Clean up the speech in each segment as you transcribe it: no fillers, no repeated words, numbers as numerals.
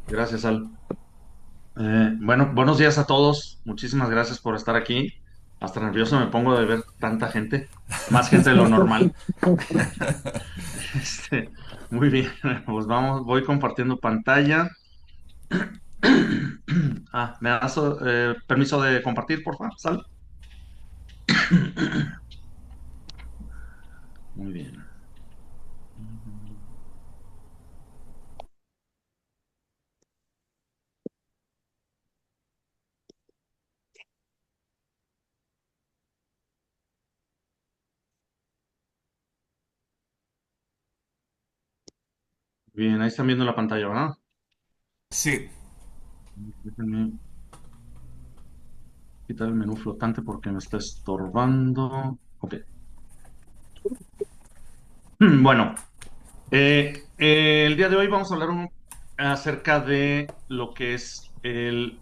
Gracias, Al. Bueno, buenos días a todos. Muchísimas gracias por estar aquí. Hasta nervioso me pongo de ver tanta gente, más gente de lo normal. Este, Muy bien, pues vamos, voy compartiendo pantalla. ¿Me das permiso de compartir, por favor, Sal? Muy bien. Bien, ahí están viendo la pantalla, ¿verdad? Sí, Déjenme quitar el menú flotante porque me está estorbando. Ok. Bueno, el día de hoy vamos a hablar acerca de lo que es el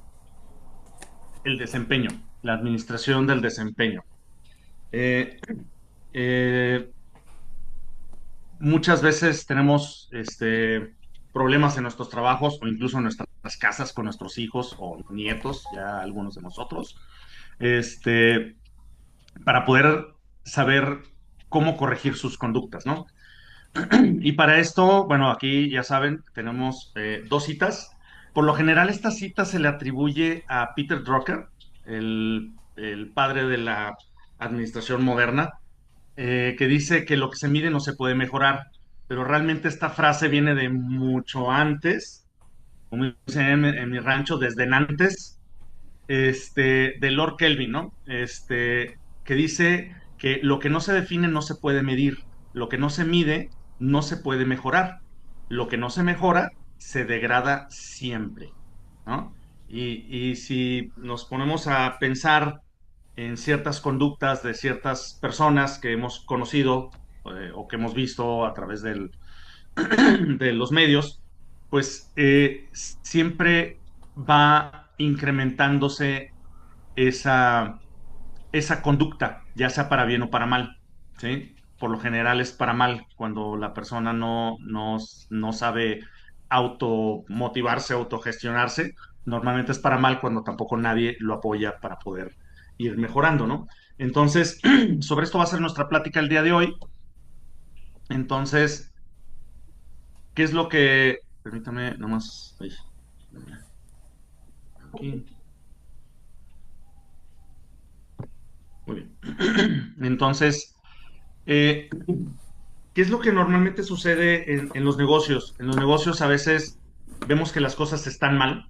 desempeño, la administración del desempeño. Eh, eh, Muchas veces tenemos problemas en nuestros trabajos o incluso en nuestras casas con nuestros hijos o nietos, ya algunos de nosotros, este, para poder saber cómo corregir sus conductas, ¿no? Y para esto, bueno, aquí ya saben, tenemos dos citas. Por lo general, esta cita se le atribuye a Peter Drucker, el padre de la administración moderna, que dice que lo que se mide no se puede mejorar, pero realmente esta frase viene de mucho antes, como dicen en mi rancho, desde antes, de Lord Kelvin, ¿no? Que dice que lo que no se define no se puede medir, lo que no se mide no se puede mejorar, lo que no se mejora se degrada siempre, ¿no? Y si nos ponemos a pensar en ciertas conductas de ciertas personas que hemos conocido o que hemos visto a través de los medios, pues siempre va incrementándose esa, esa conducta, ya sea para bien o para mal, ¿sí? Por lo general es para mal cuando la persona no sabe automotivarse, autogestionarse. Normalmente es para mal cuando tampoco nadie lo apoya para poder ir mejorando, ¿no? Entonces, sobre esto va a ser nuestra plática el día de hoy. Entonces, ¿qué es lo que... Permítame, nomás... Ay, aquí. Muy bien. Entonces, eh, ¿qué es lo que normalmente sucede en los negocios? En los negocios a veces vemos que las cosas están mal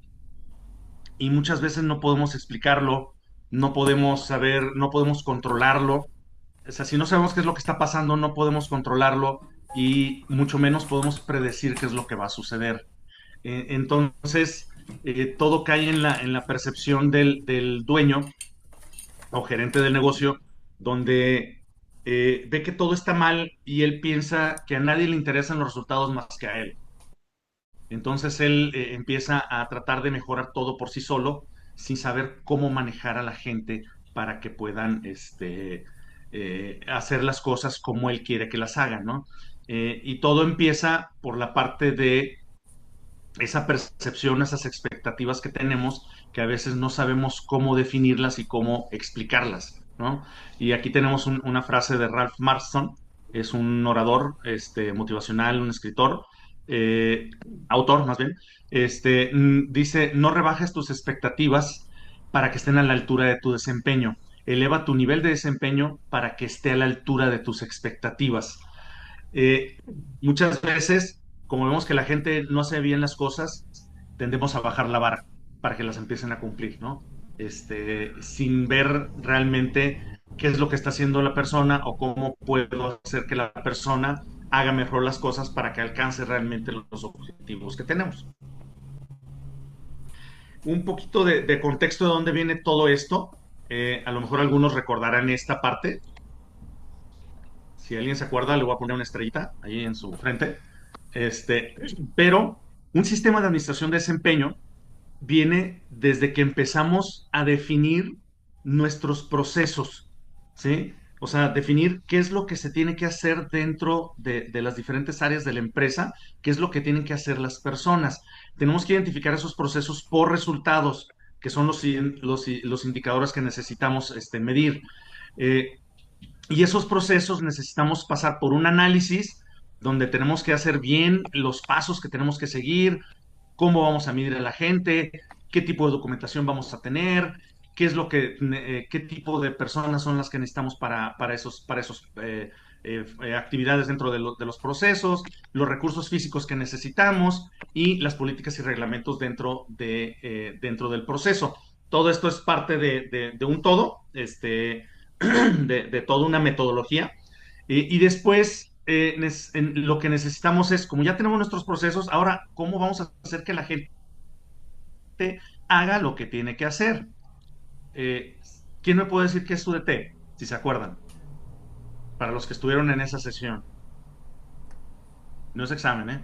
y muchas veces no podemos explicarlo, no podemos saber, no podemos controlarlo. O sea, si no sabemos qué es lo que está pasando, no podemos controlarlo y mucho menos podemos predecir qué es lo que va a suceder. Entonces, todo cae en la percepción del dueño o gerente del negocio, donde ve que todo está mal y él piensa que a nadie le interesan los resultados más que a él. Entonces él empieza a tratar de mejorar todo por sí solo, sin saber cómo manejar a la gente para que puedan hacer las cosas como él quiere que las hagan, ¿no? Y todo empieza por la parte de esa percepción, esas expectativas que tenemos, que a veces no sabemos cómo definirlas y cómo explicarlas, ¿no? Y aquí tenemos una frase de Ralph Marston, es un orador motivacional, un escritor, eh, autor más bien, dice, no rebajes tus expectativas para que estén a la altura de tu desempeño. Eleva tu nivel de desempeño para que esté a la altura de tus expectativas. Eh, Muchas veces, como vemos que la gente no hace bien las cosas, tendemos a bajar la vara para que las empiecen a cumplir, ¿no? Sin ver realmente qué es lo que está haciendo la persona o cómo puedo hacer que la persona haga mejor las cosas para que alcance realmente los objetivos que tenemos. Un poquito de contexto de dónde viene todo esto. A lo mejor algunos recordarán esta parte. Si alguien se acuerda, le voy a poner una estrellita ahí en su frente. Este, pero un sistema de administración de desempeño viene desde que empezamos a definir nuestros procesos, ¿sí? O sea, definir qué es lo que se tiene que hacer dentro de las diferentes áreas de la empresa, qué es lo que tienen que hacer las personas. Tenemos que identificar esos procesos por resultados, que son los indicadores que necesitamos medir. Eh, y esos procesos necesitamos pasar por un análisis donde tenemos que hacer bien los pasos que tenemos que seguir, cómo vamos a medir a la gente, qué tipo de documentación vamos a tener, qué tipo de personas son las que necesitamos para esos actividades dentro de los procesos, los recursos físicos que necesitamos y las políticas y reglamentos dentro del proceso. Todo esto es parte de un todo, de toda una metodología. Y después, lo que necesitamos es, como ya tenemos nuestros procesos, ahora, ¿cómo vamos a hacer que la gente haga lo que tiene que hacer? Eh, ¿Quién me puede decir qué es UDT? Si se acuerdan, para los que estuvieron en esa sesión. No es examen, ¿eh?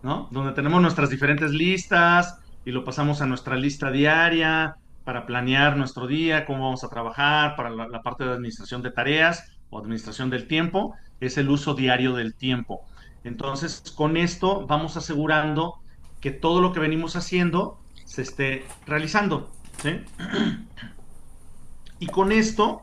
¿No? Donde tenemos nuestras diferentes listas y lo pasamos a nuestra lista diaria para planear nuestro día, cómo vamos a trabajar, para la parte de administración de tareas o administración del tiempo, es el uso diario del tiempo. Entonces, con esto vamos asegurando que todo lo que venimos haciendo se esté realizando, ¿sí? Y con esto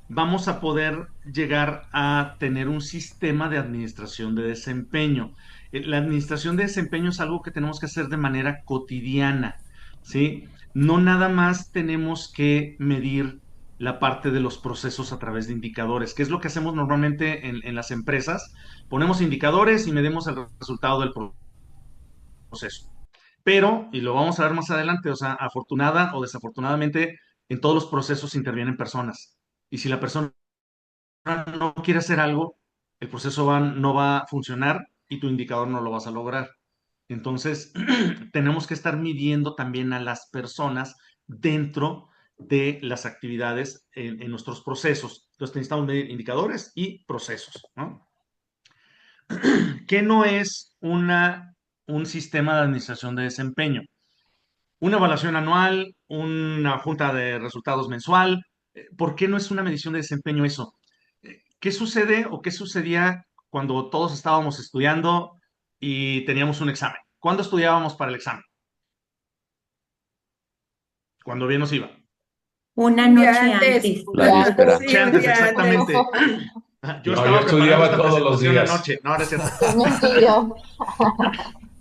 vamos a poder llegar a tener un sistema de administración de desempeño. La administración de desempeño es algo que tenemos que hacer de manera cotidiana, ¿sí? No nada más tenemos que medir la parte de los procesos a través de indicadores, que es lo que hacemos normalmente en las empresas. Ponemos indicadores y medimos el resultado del proceso. Pero, y lo vamos a ver más adelante, o sea, afortunada o desafortunadamente, en todos los procesos intervienen personas. Y si la persona no quiere hacer algo, el proceso no va a funcionar y tu indicador no lo vas a lograr. Entonces, tenemos que estar midiendo también a las personas dentro de las actividades en nuestros procesos. Entonces, necesitamos medir indicadores y procesos, ¿no? ¿Qué no es un sistema de administración de desempeño? Una evaluación anual, una junta de resultados mensual. ¿Por qué no es una medición de desempeño eso? ¿Qué sucede o qué sucedía cuando todos estábamos estudiando y teníamos un examen? ¿Cuándo estudiábamos para el examen? Cuando bien nos iba. Una Un día noche antes. antes. La víspera. Noche Sí, un antes, día antes. exactamente. Yo No, yo estaba preparando estudiaba esta todos los presentación días. anoche. No, ahora es cierto. Es mentira.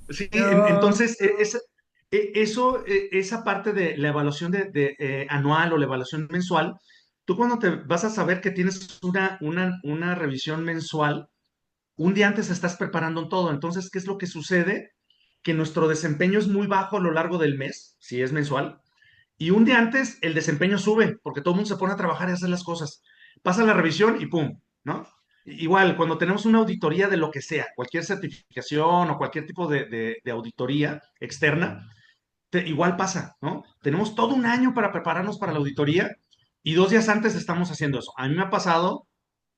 Sí, No. entonces, esa parte de la evaluación anual o la evaluación mensual, tú cuando te vas a saber que tienes una revisión mensual, un día antes estás preparando todo. Entonces, ¿qué es lo que sucede? Que nuestro desempeño es muy bajo a lo largo del mes, si es mensual, y un día antes el desempeño sube, porque todo el mundo se pone a trabajar y a hacer las cosas. Pasa la revisión y ¡pum! ¿No? Igual, cuando tenemos una auditoría de lo que sea, cualquier certificación o cualquier tipo de auditoría externa, igual pasa, ¿no? Tenemos todo un año para prepararnos para la auditoría y 2 días antes estamos haciendo eso. A mí me ha pasado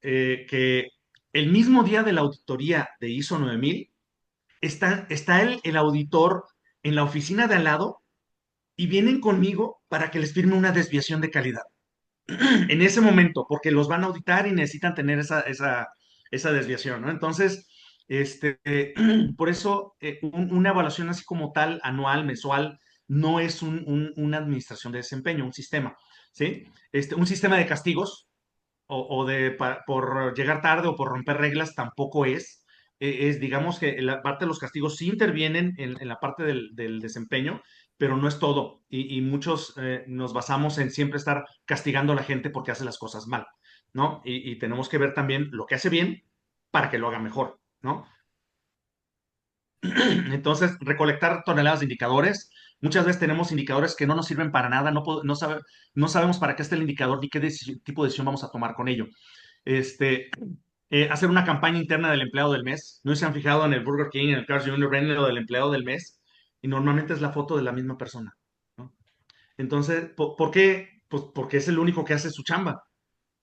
que el mismo día de la auditoría de ISO 9000 está el auditor en la oficina de al lado y vienen conmigo para que les firme una desviación de calidad en ese momento, porque los van a auditar y necesitan tener esa desviación, ¿no? Entonces, por eso una evaluación así como tal, anual, mensual, no es una administración de desempeño, un sistema, ¿sí? Un sistema de castigos por llegar tarde o por romper reglas tampoco es. Digamos que la parte de los castigos sí intervienen en la parte del desempeño, pero no es todo. Y muchos nos basamos en siempre estar castigando a la gente porque hace las cosas mal, ¿no? Y tenemos que ver también lo que hace bien para que lo haga mejor, ¿no? Entonces, recolectar toneladas de indicadores. Muchas veces tenemos indicadores que no nos sirven para nada, no sabemos para qué está el indicador ni qué tipo de decisión vamos a tomar con ello. Este, Hacer una campaña interna del empleado del mes. No sé si se han fijado en el Burger King, en el Carl's Jr., ven lo del empleado del mes y normalmente es la foto de la misma persona, ¿no? Entonces, ¿por qué? Pues porque es el único que hace su chamba.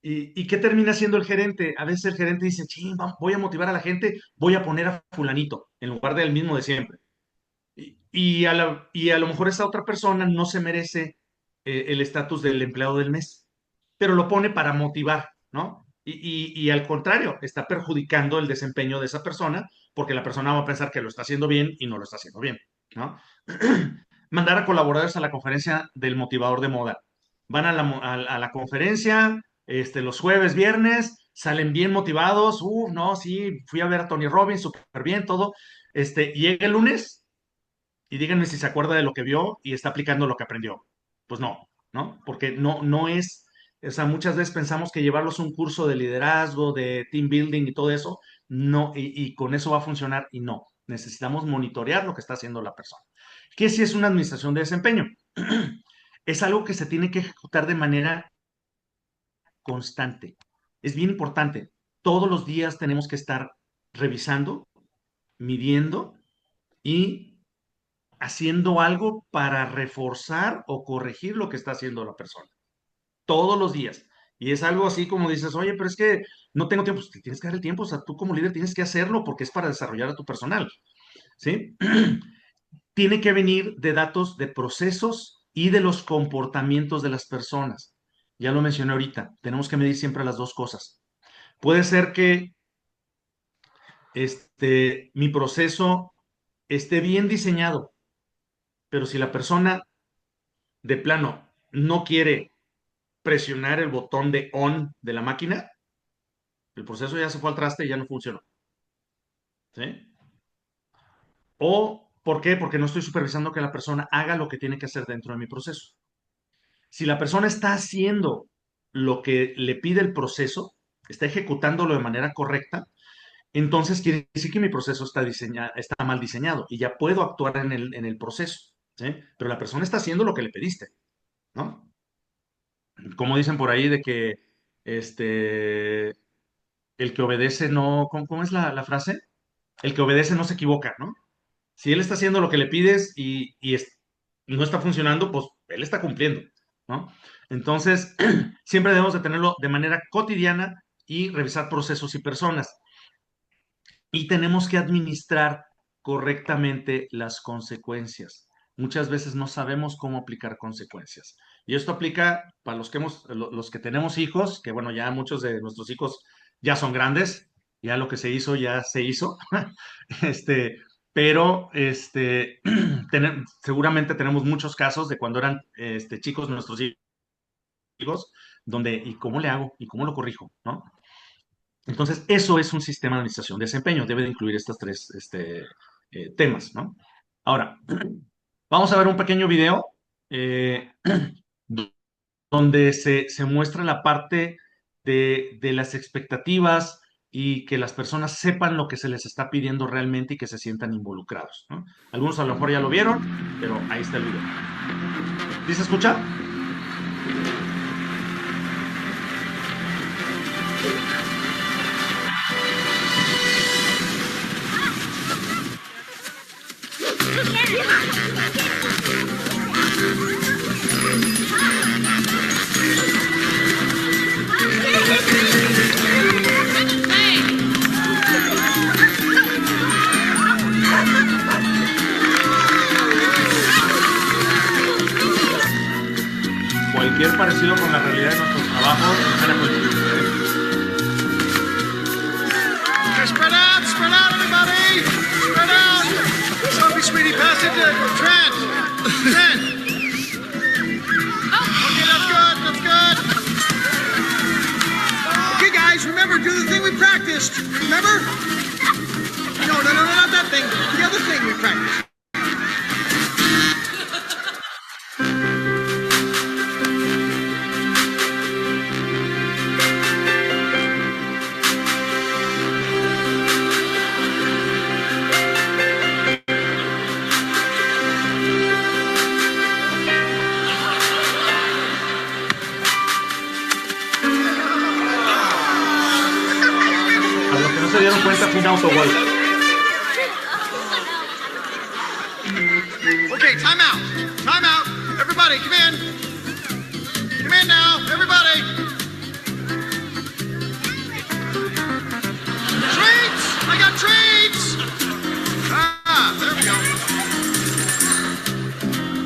¿Y qué termina siendo el gerente? A veces el gerente dice, sí, voy a motivar a la gente, voy a poner a fulanito en lugar del mismo de siempre. Y a lo mejor esa otra persona no se merece el estatus del empleado del mes. pero lo pone para motivar, ¿no? Y al contrario, está perjudicando el desempeño de esa persona porque la persona va a pensar que lo está haciendo bien y no lo está haciendo bien, ¿no? Mandar a colaboradores a la conferencia del motivador de moda. Van a la conferencia los jueves, viernes, salen bien motivados. No, sí, fui a ver a Tony Robbins, súper bien, todo. Llega el lunes y díganme si se acuerda de lo que vio y está aplicando lo que aprendió. Pues no, ¿no? Porque no es, o sea, muchas veces pensamos que llevarlos a un curso de liderazgo, de team building y todo eso, no, y con eso va a funcionar y no. Necesitamos monitorear lo que está haciendo la persona. ¿Qué si es una administración de desempeño? Es algo que se tiene que ejecutar de manera constante. Es bien importante. Todos los días tenemos que estar revisando, midiendo y haciendo algo para reforzar o corregir lo que está haciendo la persona. Todos los días. Y es algo así como dices, oye, pero es que no tengo tiempo. Pues te tienes que dar el tiempo. O sea, tú como líder tienes que hacerlo porque es para desarrollar a tu personal. ¿Sí? Tiene que venir de datos de procesos y de los comportamientos de las personas. Ya lo mencioné ahorita. Tenemos que medir siempre las dos cosas. Puede ser que mi proceso esté bien diseñado, pero si la persona de plano no quiere presionar el botón de on de la máquina, el proceso ya se fue al traste y ya no funcionó. ¿Sí? ¿O por qué? Porque no estoy supervisando que la persona haga lo que tiene que hacer dentro de mi proceso. Si la persona está haciendo lo que le pide el proceso, está ejecutándolo de manera correcta, entonces quiere decir que mi proceso está mal diseñado y ya puedo actuar en el proceso. ¿Sí? Pero la persona está haciendo lo que le pediste, ¿no? Como dicen por ahí de que el que obedece no, ¿cómo es la frase? El que obedece no se equivoca, ¿no? Si él está haciendo lo que le pides y no está funcionando, pues él está cumpliendo, ¿no? Entonces, siempre debemos de tenerlo de manera cotidiana y revisar procesos y personas. Y tenemos que administrar correctamente las consecuencias. Muchas veces no sabemos cómo aplicar consecuencias. Y esto aplica para los que tenemos hijos, que bueno, ya muchos de nuestros hijos ya son grandes, ya lo que se hizo ya se hizo. este, pero seguramente tenemos muchos casos de cuando eran chicos nuestros hijos, donde, ¿y cómo le hago? ¿Y cómo lo corrijo? ¿No? Entonces, eso es un sistema de administración de desempeño. Debe de incluir estos tres temas, ¿no? Ahora, vamos a ver un pequeño video eh, donde se muestra la parte de las expectativas y que las personas sepan lo que se les está pidiendo realmente y que se sientan involucrados, ¿no? Algunos a lo mejor ya lo vieron, pero ahí está el video. ¿Sí se escucha? Cualquier parecido con la realidad de nuestros trabajos será positivo. Spread out, everybody! Spread out! Sophie, sweetie, pass it to Trent! Trent! Okay, that's good. Okay, guys, remember, do the thing we practiced. Remember? No, not that thing. The other thing we practiced. Se dieron cuenta, fue un autogol. Okay, time out. Time out. Everybody, come in. Come in now, everybody. Treats! I got treats! There we go.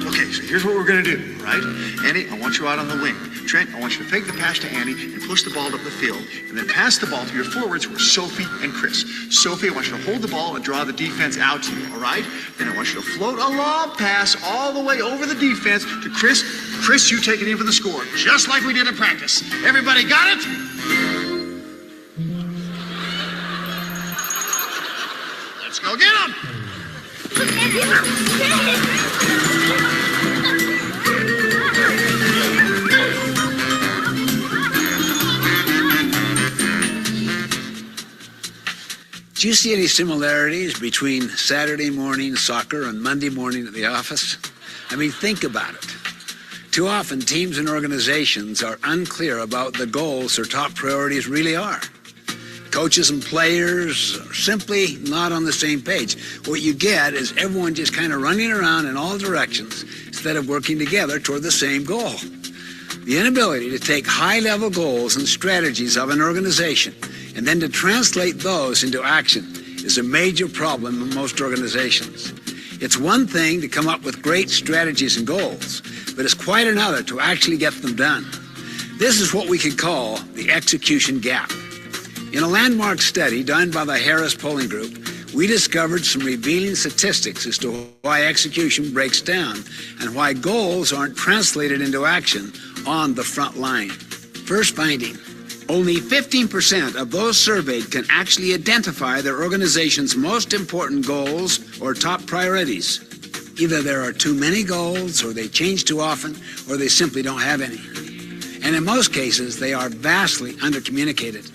Okay, so here's what we're gonna do, right? Andy, I want you out on the wing. Trent, I want you to fake the pass to Andy and push the ball up the field. And then pass the ball to your forwards who are Sophie and Chris. Sophie, I want you to hold the ball and draw the defense out to you, all right? Then I want you to float a lob pass all the way over the defense to Chris. Chris, you take it in for the score, just like we did in practice. Everybody got it? Let's go get him! Do you see any similarities between Saturday morning soccer and Monday morning at the office? I mean, think about it. Too often, teams and organizations are unclear about the goals their top priorities really are. Coaches and players are simply not on the same page. What you get is everyone just kind of running around in all directions instead of working together toward the same goal. The inability to take high-level goals and strategies of an organization and then to translate those into action is a major problem in most organizations. It's one thing to come up with great strategies and goals, but it's quite another to actually get them done. This is what we could call the execution gap. In a landmark study done by the Harris Polling Group, we discovered some revealing statistics as to why execution breaks down and why goals aren't translated into action on the front line. First finding, only 15% of those surveyed can actually identify their organization's most important goals or top priorities. Either there are too many goals, or they change too often, or they simply don't have any. And in most cases, they are vastly undercommunicated.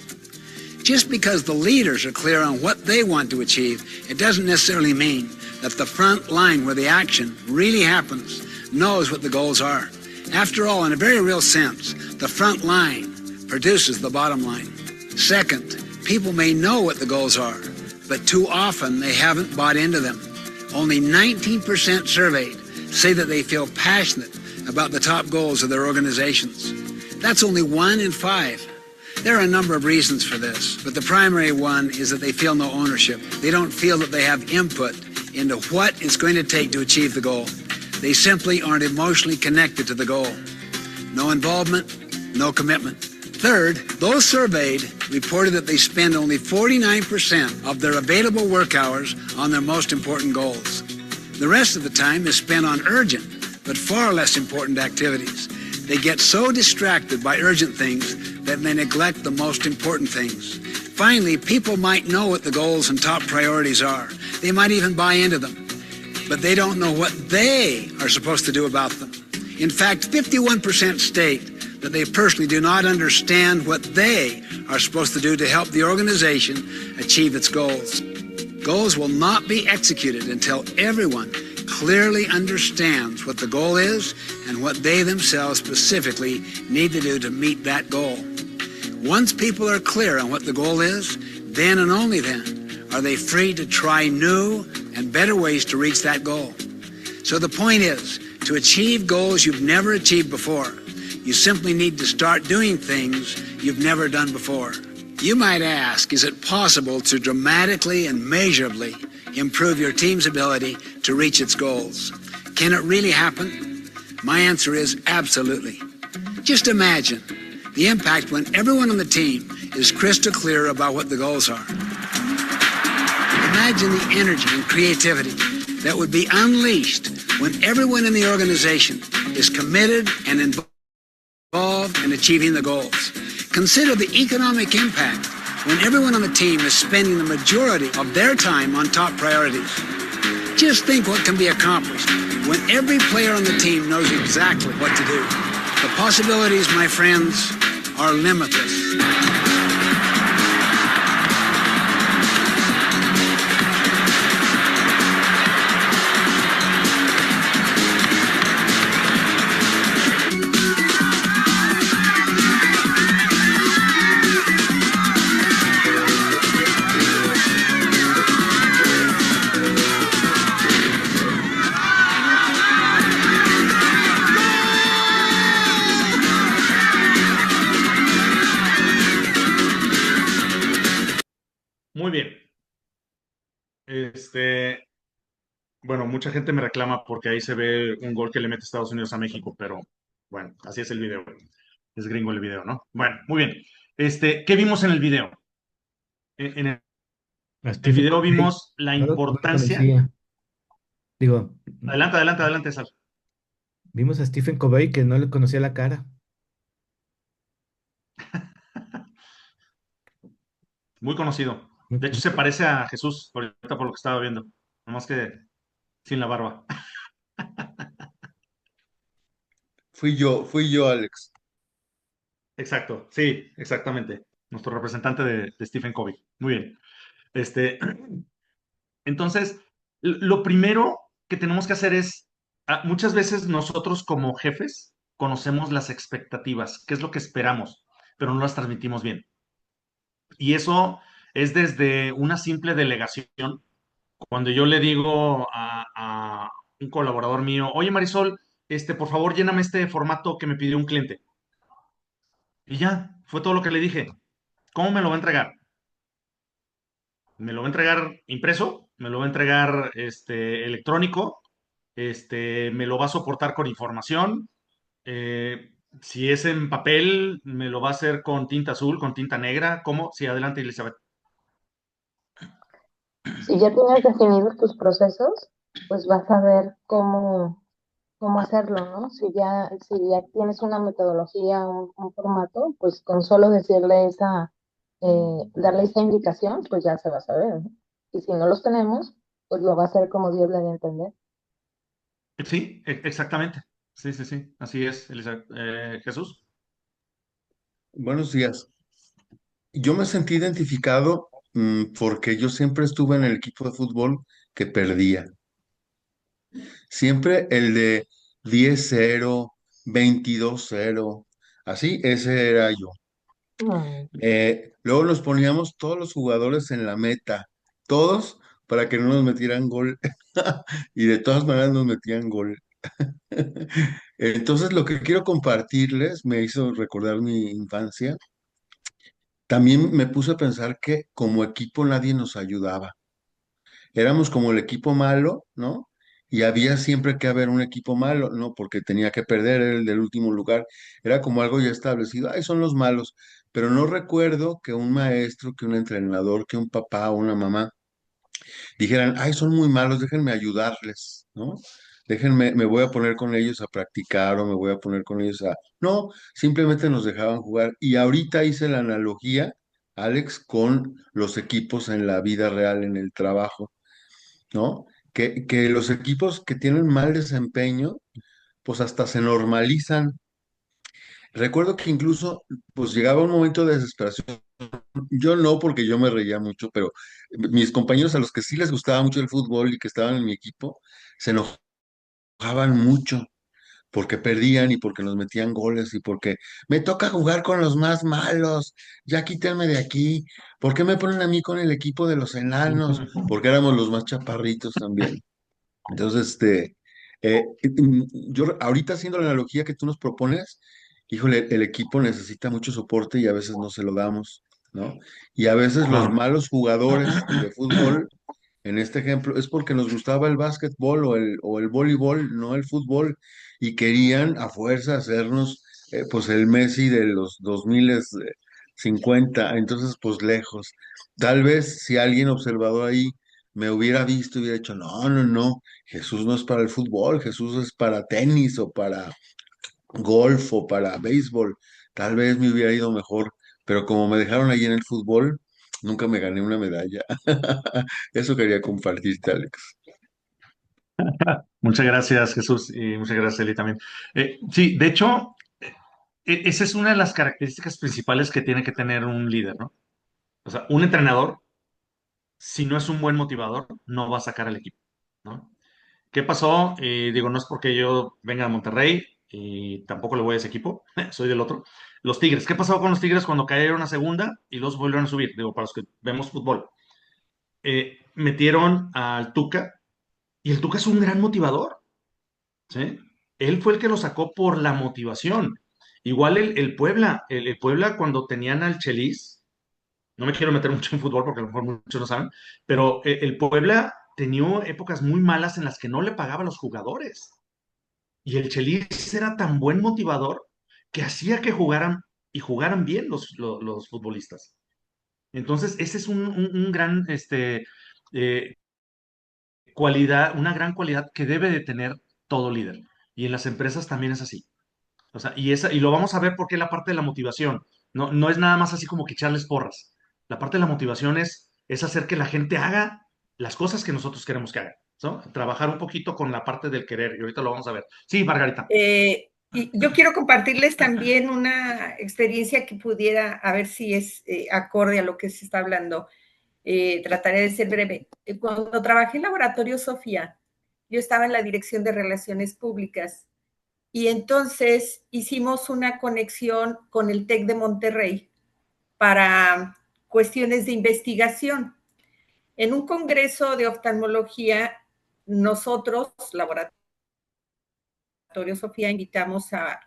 Just because the leaders are clear on what they want to achieve, it doesn't necessarily mean that the front line where the action really happens knows what the goals are. After all, in a very real sense, the front line produces the bottom line. Second, people may know what the goals are, but too often they haven't bought into them. Only 19% surveyed say that they feel passionate about the top goals of their organizations. That's only 1 in 5. There are a number of reasons for this, but the primary one is that they feel no ownership. They don't feel that they have input into what it's going to take to achieve the goal. They simply aren't emotionally connected to the goal. No involvement, no commitment. Third, those surveyed reported that they spend only 49% of their available work hours on their most important goals. The rest of the time is spent on urgent, but far less important activities. They get so distracted by urgent things that they neglect the most important things. Finally, people might know what the goals and top priorities are. They might even buy into them, but they don't know what they are supposed to do about them. In fact, 51% state that they personally do not understand what they are supposed to do to help the organization achieve its goals. Goals will not be executed until everyone clearly understands what the goal is and what they themselves specifically need to do to meet that goal. Once people are clear on what the goal is, then and only then are they free to try new and better ways to reach that goal. So the point is, to achieve goals you've never achieved before, you simply need to start doing things you've never done before. You might ask, is it possible to dramatically and measurably improve your team's ability to reach its goals? Can it really happen? My answer is absolutely. Just imagine the impact when everyone on the team is crystal clear about what the goals are. Imagine the energy and creativity that would be unleashed when everyone in the organization is committed and involved in achieving the goals. Consider the economic impact when everyone on the team is spending the majority of their time on top priorities. Just think what can be accomplished when every player on the team knows exactly what to do. The possibilities, my friends, are limitless. Muy bien. Bueno, mucha gente me reclama porque ahí se ve un gol que le mete Estados Unidos a México, pero bueno, así es el video. es gringo el video, ¿no? Bueno, muy bien. ¿Qué vimos en el video? En A el Stephen video Covey, vimos la no lo importancia. conocía. Digo, Adelante, adelante, adelante, Sal. vimos a Stephen Covey que no le conocía la cara. Muy conocido. Muy- De hecho, muy- se parece a Jesús, ahorita por lo que estaba viendo. Nomás que sin la barba. Fui yo, Alex. Exacto, sí, exactamente. Nuestro representante de Stephen Covey. Muy bien. Este, entonces, lo primero que tenemos que hacer es, muchas veces nosotros como jefes conocemos las expectativas, qué es lo que esperamos, pero no las transmitimos bien. Y eso es desde una simple delegación. Cuando yo le digo a un colaborador mío, oye Marisol, por favor lléname este formato que me pidió un cliente. Y ya, fue todo lo que le dije. ¿Cómo me lo va a entregar? ¿Me lo va a entregar impreso? ¿Me lo va a entregar electrónico? ¿Me lo va a soportar con información? Si es en papel, ¿me lo va a hacer con tinta azul, con tinta negra? ¿Cómo? Sí, adelante, Elizabeth. Si ya tienes definidos tus procesos, pues vas a ver cómo hacerlo, ¿no? Si ya tienes una metodología, un formato, pues con solo decirle darle esa indicación, pues ya se va a saber, ¿no? Y si no los tenemos, pues lo va a hacer como Dios le dé a entender. Sí, exactamente. Sí, sí, sí. Así es, Elizabeth. Jesús. Buenos días. Yo me sentí identificado porque yo siempre estuve en el equipo de fútbol que perdía. Siempre el de 10-0, 22-0, así, ese era yo. Mm. Luego nos poníamos todos los jugadores en la meta, todos para que no nos metieran gol. Y de todas maneras nos metían gol. Entonces, lo que quiero compartirles me hizo recordar mi infancia. También me puse a pensar que como equipo nadie nos ayudaba. Éramos como el equipo malo, ¿no? Y había siempre que haber un equipo malo, ¿no? Porque tenía que perder, era el del último lugar. Era como algo ya establecido. Ay, son los malos. Pero no recuerdo que un maestro, que un entrenador, que un papá o una mamá dijeran, ay, son muy malos, déjenme ayudarles, ¿no? Déjenme, me voy a poner con ellos a practicar o me voy a poner con ellos a... No, simplemente nos dejaban jugar. Y ahorita hice la analogía, Alex, con los equipos en la vida real, en el trabajo, ¿no? Que los equipos que tienen mal desempeño, pues hasta se normalizan. Recuerdo que incluso, pues llegaba un momento de desesperación. Yo no, porque yo me reía mucho, pero mis compañeros a los que sí les gustaba mucho el fútbol y que estaban en mi equipo, se enojaban mucho porque perdían y porque nos metían goles y porque me toca jugar con los más malos, ya quítenme de aquí, ¿por qué me ponen a mí con el equipo de los enanos? Porque éramos los más chaparritos también. Entonces, yo ahorita haciendo la analogía que tú nos propones, híjole, el equipo necesita mucho soporte y a veces no se lo damos, ¿no? Y a veces los Claro. malos jugadores de fútbol, en este ejemplo, es porque nos gustaba el básquetbol o el voleibol, no el fútbol, y querían a fuerza hacernos, pues, el Messi de los 2050, entonces, pues, lejos. Tal vez si alguien observador ahí me hubiera visto y hubiera dicho, no, no, no, Jesús no es para el fútbol, Jesús es para tenis o para golf o para béisbol, tal vez me hubiera ido mejor, pero como me dejaron ahí en el fútbol, nunca me gané una medalla. Eso quería compartirte, Alex. Muchas gracias, Jesús, y muchas gracias, Eli, también. Sí, de hecho, esa es una de las características principales que tiene que tener un líder, ¿no? O sea, un entrenador, si no es un buen motivador, no va a sacar al equipo, ¿no? ¿Qué pasó? Digo, no es porque yo venga a Monterrey y tampoco le voy a ese equipo, soy del otro. Los Tigres, ¿qué pasó con los Tigres cuando cayeron a segunda y los volvieron a subir? Digo, para los que vemos fútbol. Metieron al Tuca y el Tuca es un gran motivador, ¿sí? Él fue el que lo sacó por la motivación. Igual el Puebla, el Puebla cuando tenían al Chelis, no me quiero meter mucho en fútbol porque a lo mejor muchos no saben, pero el Puebla tenía épocas muy malas en las que no le pagaba a los jugadores. Y el Chelis era tan buen motivador que hacía que jugaran y jugaran bien los futbolistas. Entonces, ese es un gran eh, cualidad, una gran cualidad que debe de tener todo líder. Y en las empresas también es así. O sea, y lo vamos a ver porque la parte de la motivación no es nada más así como que echarles porras. La parte de la motivación es hacer que la gente haga las cosas que nosotros queremos que haga, ¿no? Trabajar un poquito con la parte del querer, y ahorita lo vamos a ver. Sí, Margarita. Y yo quiero compartirles también una experiencia que pudiera, a ver si es acorde a lo que se está hablando. Trataré de ser breve. Cuando trabajé en Laboratorio Sofía, yo estaba en la Dirección de Relaciones Públicas y entonces hicimos una conexión con el TEC de Monterrey para cuestiones de investigación. En un congreso de oftalmología, nosotros, Laboratorio Sofía, invitamos a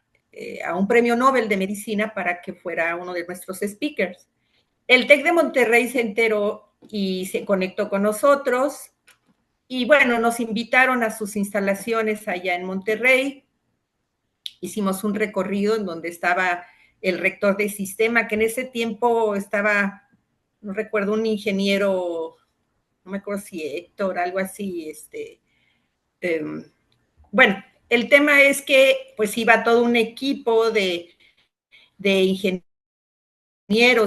un premio Nobel de Medicina para que fuera uno de nuestros speakers. El TEC de Monterrey se enteró y se conectó con nosotros y bueno, nos invitaron a sus instalaciones allá en Monterrey. Hicimos un recorrido en donde estaba el rector de sistema, que en ese tiempo estaba, no recuerdo, un ingeniero, no me acuerdo si Héctor, algo así, bueno, el tema es que pues iba todo un equipo de ingenieros,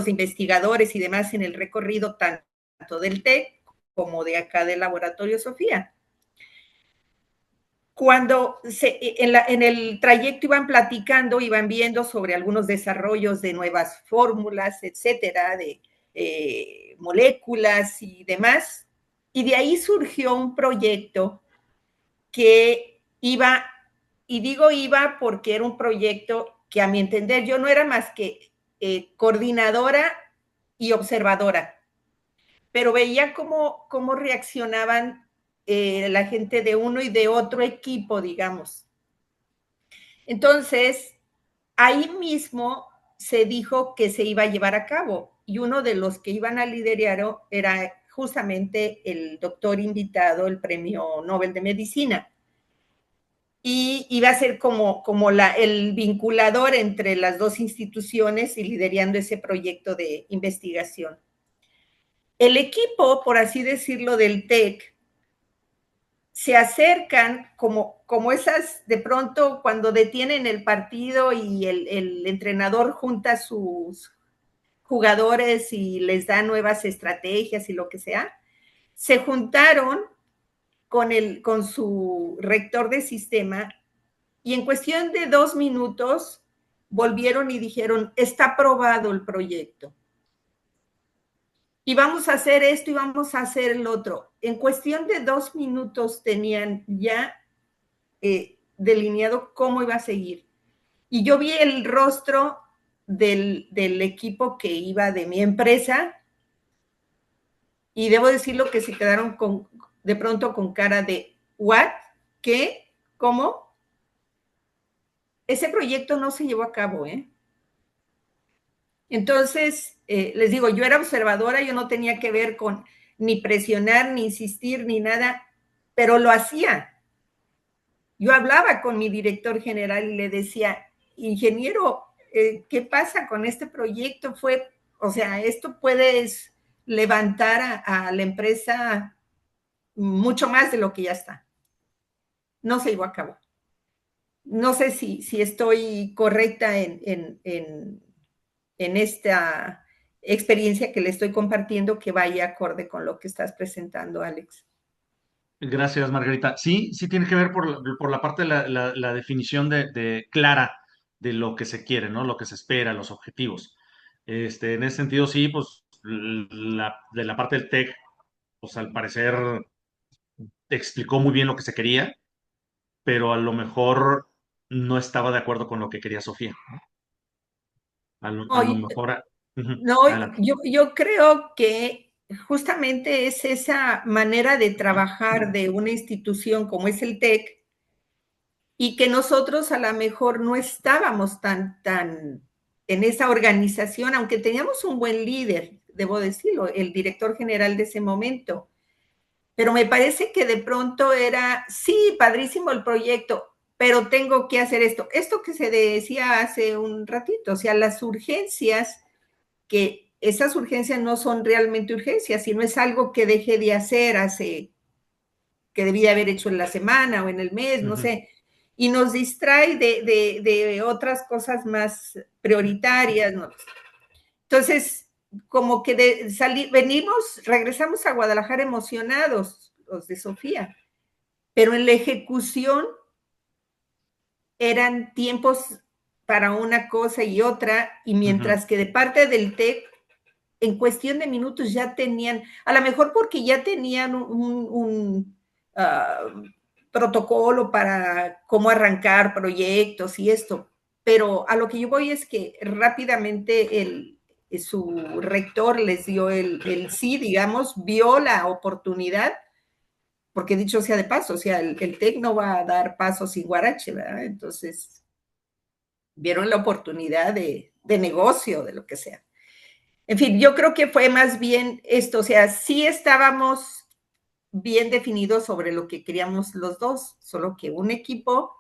de investigadores y demás en el recorrido tanto del TEC como de acá del Laboratorio Sofía. Cuando en el trayecto iban platicando, iban viendo sobre algunos desarrollos de nuevas fórmulas, etcétera, de moléculas y demás, y de ahí surgió un proyecto que iba, y digo iba porque era un proyecto que a mi entender yo no era más que coordinadora y observadora, pero veía cómo reaccionaban la gente de uno y de otro equipo, digamos. Entonces, ahí mismo se dijo que se iba a llevar a cabo y uno de los que iban a liderar era justamente el doctor invitado, el premio Nobel de Medicina. Y iba a ser como el vinculador entre las dos instituciones y liderando ese proyecto de investigación. El equipo, por así decirlo, del TEC, se acercan como esas, de pronto, cuando detienen el partido y el entrenador junta a sus jugadores y les da nuevas estrategias y lo que sea, se juntaron con su rector de sistema y en cuestión de 2 minutos volvieron y dijeron, está aprobado el proyecto. Y vamos a hacer esto y vamos a hacer el otro. En cuestión de 2 minutos tenían ya delineado cómo iba a seguir. Y yo vi el rostro del equipo que iba de mi empresa y debo decirlo que se quedaron de pronto con cara de, ¿what? ¿Qué? ¿Cómo? Ese proyecto no se llevó a cabo, ¿eh? Entonces, les digo, yo era observadora, yo no tenía que ver con ni presionar, ni insistir, ni nada, pero lo hacía. Yo hablaba con mi director general y le decía, ingeniero, ¿qué pasa con este proyecto? O sea, esto puedes levantar a la empresa mucho más de lo que ya está. No se llevó a cabo. No sé si estoy correcta en esta experiencia que le estoy compartiendo que vaya acorde con lo que estás presentando, Alex. Gracias, Margarita. Sí, sí tiene que ver por la parte de la definición de clara de lo que se quiere, ¿no? Lo que se espera, los objetivos. En ese sentido, sí, pues de la parte del TEC, pues al parecer explicó muy bien lo que se quería, pero a lo mejor no estaba de acuerdo con lo que quería Sofía. A lo mejor. No, Adelante. yo creo que justamente es esa manera de trabajar de una institución como es el TEC y que nosotros a lo mejor no estábamos tan en esa organización, aunque teníamos un buen líder, debo decirlo, el director general de ese momento. Pero me parece que de pronto era, sí, padrísimo el proyecto, pero tengo que hacer esto. Esto que se decía hace un ratito, o sea, las urgencias, que esas urgencias no son realmente urgencias, sino es algo que dejé de hacer que debía haber hecho en la semana o en el mes, no sé, y nos distrae de otras cosas más prioritarias, ¿no? Entonces, como que regresamos a Guadalajara emocionados, los de Sofía, pero en la ejecución eran tiempos para una cosa y otra, y mientras que de parte del TEC, en cuestión de minutos ya tenían, a lo mejor porque ya tenían un protocolo para cómo arrancar proyectos y esto, pero a lo que yo voy es que rápidamente su rector les dio el sí, digamos, vio la oportunidad, porque dicho sea de paso, o sea, el TEC no va a dar paso sin guarache, ¿verdad? Entonces, vieron la oportunidad de negocio, de lo que sea. En fin, yo creo que fue más bien esto, o sea, sí estábamos bien definidos sobre lo que queríamos los dos, solo que un equipo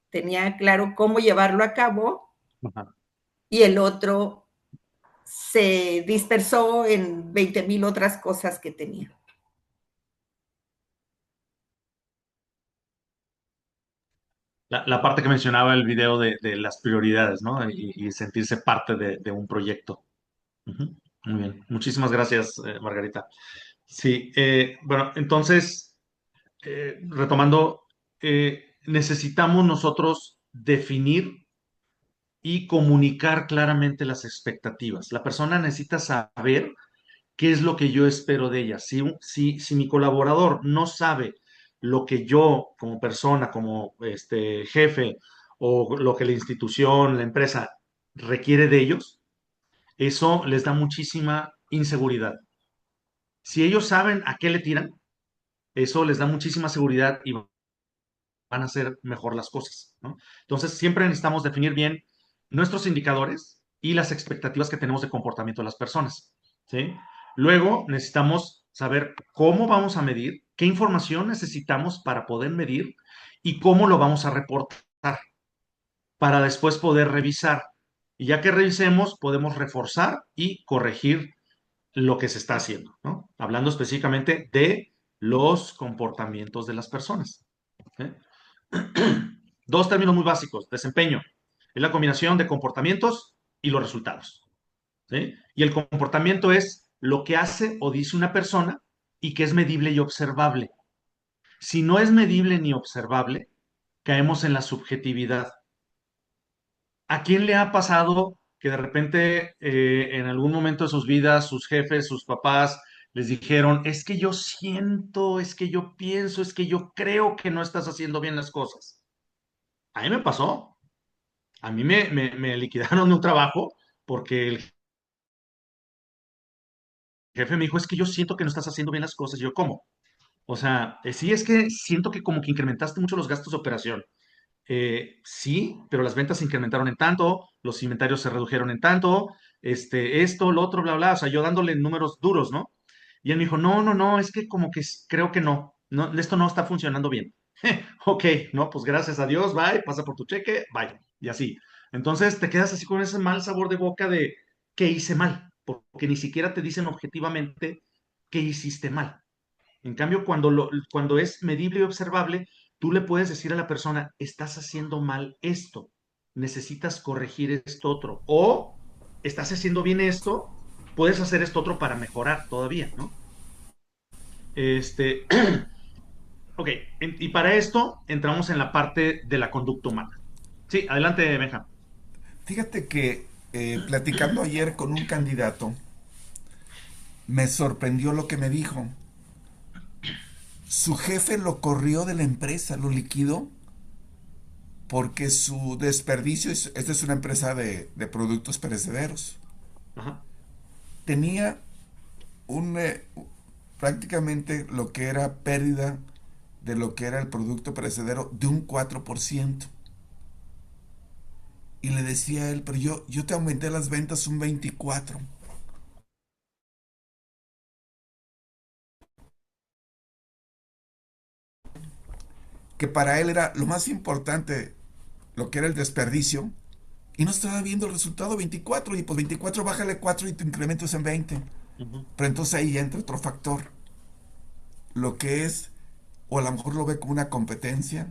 tenía claro cómo llevarlo a cabo y el otro se dispersó en 20,000 otras cosas que tenía. La parte que mencionaba el video de las prioridades, ¿no? Y sentirse parte de un proyecto. Ujú. Muy bien. Muchísimas gracias, Margarita. Sí, bueno, entonces, retomando, necesitamos nosotros definir y comunicar claramente las expectativas. La persona necesita saber qué es lo que yo espero de ella. Si mi colaborador no sabe lo que yo como persona, como jefe, o lo que la institución, la empresa requiere de ellos, eso les da muchísima inseguridad. Si ellos saben a qué le tiran, eso les da muchísima seguridad y van a hacer mejor las cosas, ¿no? Entonces, siempre necesitamos definir bien nuestros indicadores y las expectativas que tenemos de comportamiento de las personas, ¿sí? Luego, necesitamos saber cómo vamos a medir, qué información necesitamos para poder medir y cómo lo vamos a reportar para después poder revisar. Y ya que revisemos, podemos reforzar y corregir lo que se está haciendo, ¿no? Hablando específicamente de los comportamientos de las personas. ¿Sí? Dos términos muy básicos. Desempeño. Es la combinación de comportamientos y los resultados. ¿Sí? Y el comportamiento es lo que hace o dice una persona y que es medible y observable. Si no es medible ni observable, caemos en la subjetividad. ¿A quién le ha pasado que de repente en algún momento de sus vidas, sus jefes, sus papás les dijeron, es que yo siento, es que yo pienso, es que yo creo que no estás haciendo bien las cosas? A mí me pasó. A mí me liquidaron de un trabajo porque el jefe me dijo, es que yo siento que no estás haciendo bien las cosas. Y yo, ¿cómo? O sea, sí, es que siento que como que incrementaste mucho los gastos de operación. Sí, pero las ventas se incrementaron en tanto, los inventarios se redujeron en tanto, esto, lo otro, bla, bla, o sea, yo dándole números duros, ¿no? Y él me dijo, no, no, no, es que como que creo que no, no, esto no está funcionando bien. Ok, no, pues gracias a Dios, bye, pasa por tu cheque, bye, y así. Entonces te quedas así con ese mal sabor de boca de que hice mal, porque ni siquiera te dicen objetivamente qué hiciste mal. En cambio, cuando es medible y observable, tú le puedes decir a la persona, estás haciendo mal esto, necesitas corregir esto otro, o estás haciendo bien esto, puedes hacer esto otro para mejorar todavía, ¿no? Este, ok, y para esto entramos en la parte de la conducta humana. Sí, adelante, Benja. Fíjate que platicando ayer con un candidato, me sorprendió lo que me dijo. Su jefe lo corrió de la empresa, lo liquidó, porque su desperdicio, esta es una empresa de productos perecederos, Ajá. tenía un, prácticamente lo que era pérdida de lo que era el producto perecedero de un 4%. Y le decía a él, pero yo te aumenté las ventas un 24%. que para él era lo más importante, lo que era el desperdicio, y no estaba viendo el resultado 24, y pues 24 bájale 4 y tu incremento es en 20. Ujú. Pero entonces ahí entra otro factor, lo que es, o a lo mejor lo ve como una competencia,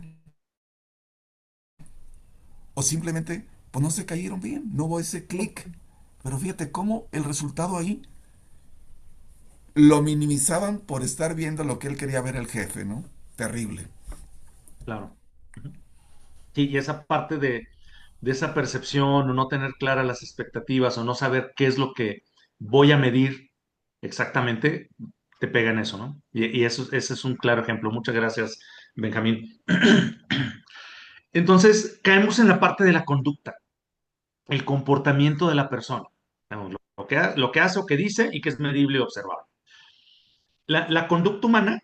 o simplemente, pues no se cayeron bien, no hubo ese clic. Pero fíjate cómo el resultado ahí lo minimizaban por estar viendo lo que él quería ver el jefe, ¿no? Terrible. Claro. Ujú. Sí, y esa parte de esa percepción o no tener claras las expectativas o no saber qué es lo que voy a medir exactamente, te pega en eso, ¿no? Y eso, ese es un claro ejemplo. Muchas gracias, Benjamín. Entonces, caemos en la parte de la conducta, el comportamiento de la persona. Digamos, lo que hace o que dice y que es medible y observable. La conducta humana,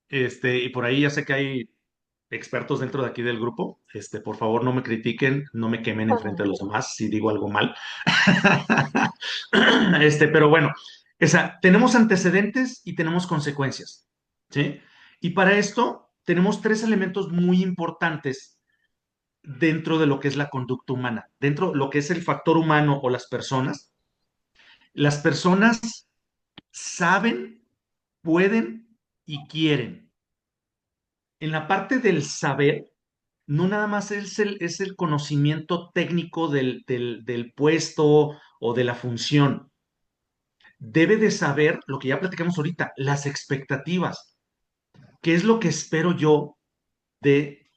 y por ahí ya sé que hay expertos dentro de aquí del grupo, por favor no me critiquen, no me quemen enfrente de los demás si digo algo mal. Pero bueno, tenemos antecedentes y tenemos consecuencias, ¿sí? Y para esto tenemos tres elementos muy importantes dentro de lo que es la conducta humana, dentro de lo que es el factor humano o las personas. Las personas saben, pueden y quieren. En la parte del saber, no nada más es el conocimiento técnico del puesto o de la función. Debe de saber lo que ya platicamos ahorita, las expectativas. ¿Qué es lo que espero yo de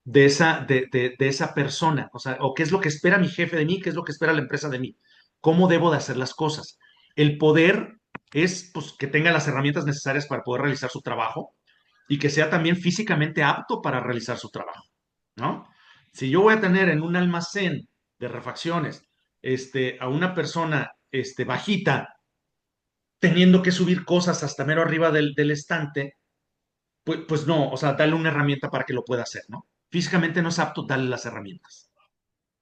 de esa persona? O sea, o qué es lo que espera mi jefe de mí, qué es lo que espera la empresa de mí, cómo debo de hacer las cosas. El poder es pues, que tenga las herramientas necesarias para poder realizar su trabajo y que sea también físicamente apto para realizar su trabajo, ¿no? Si yo voy a tener en un almacén de refacciones a una persona bajita teniendo que subir cosas hasta mero arriba del estante, pues no, o sea, darle una herramienta para que lo pueda hacer, ¿no? Físicamente no es apto darle las herramientas.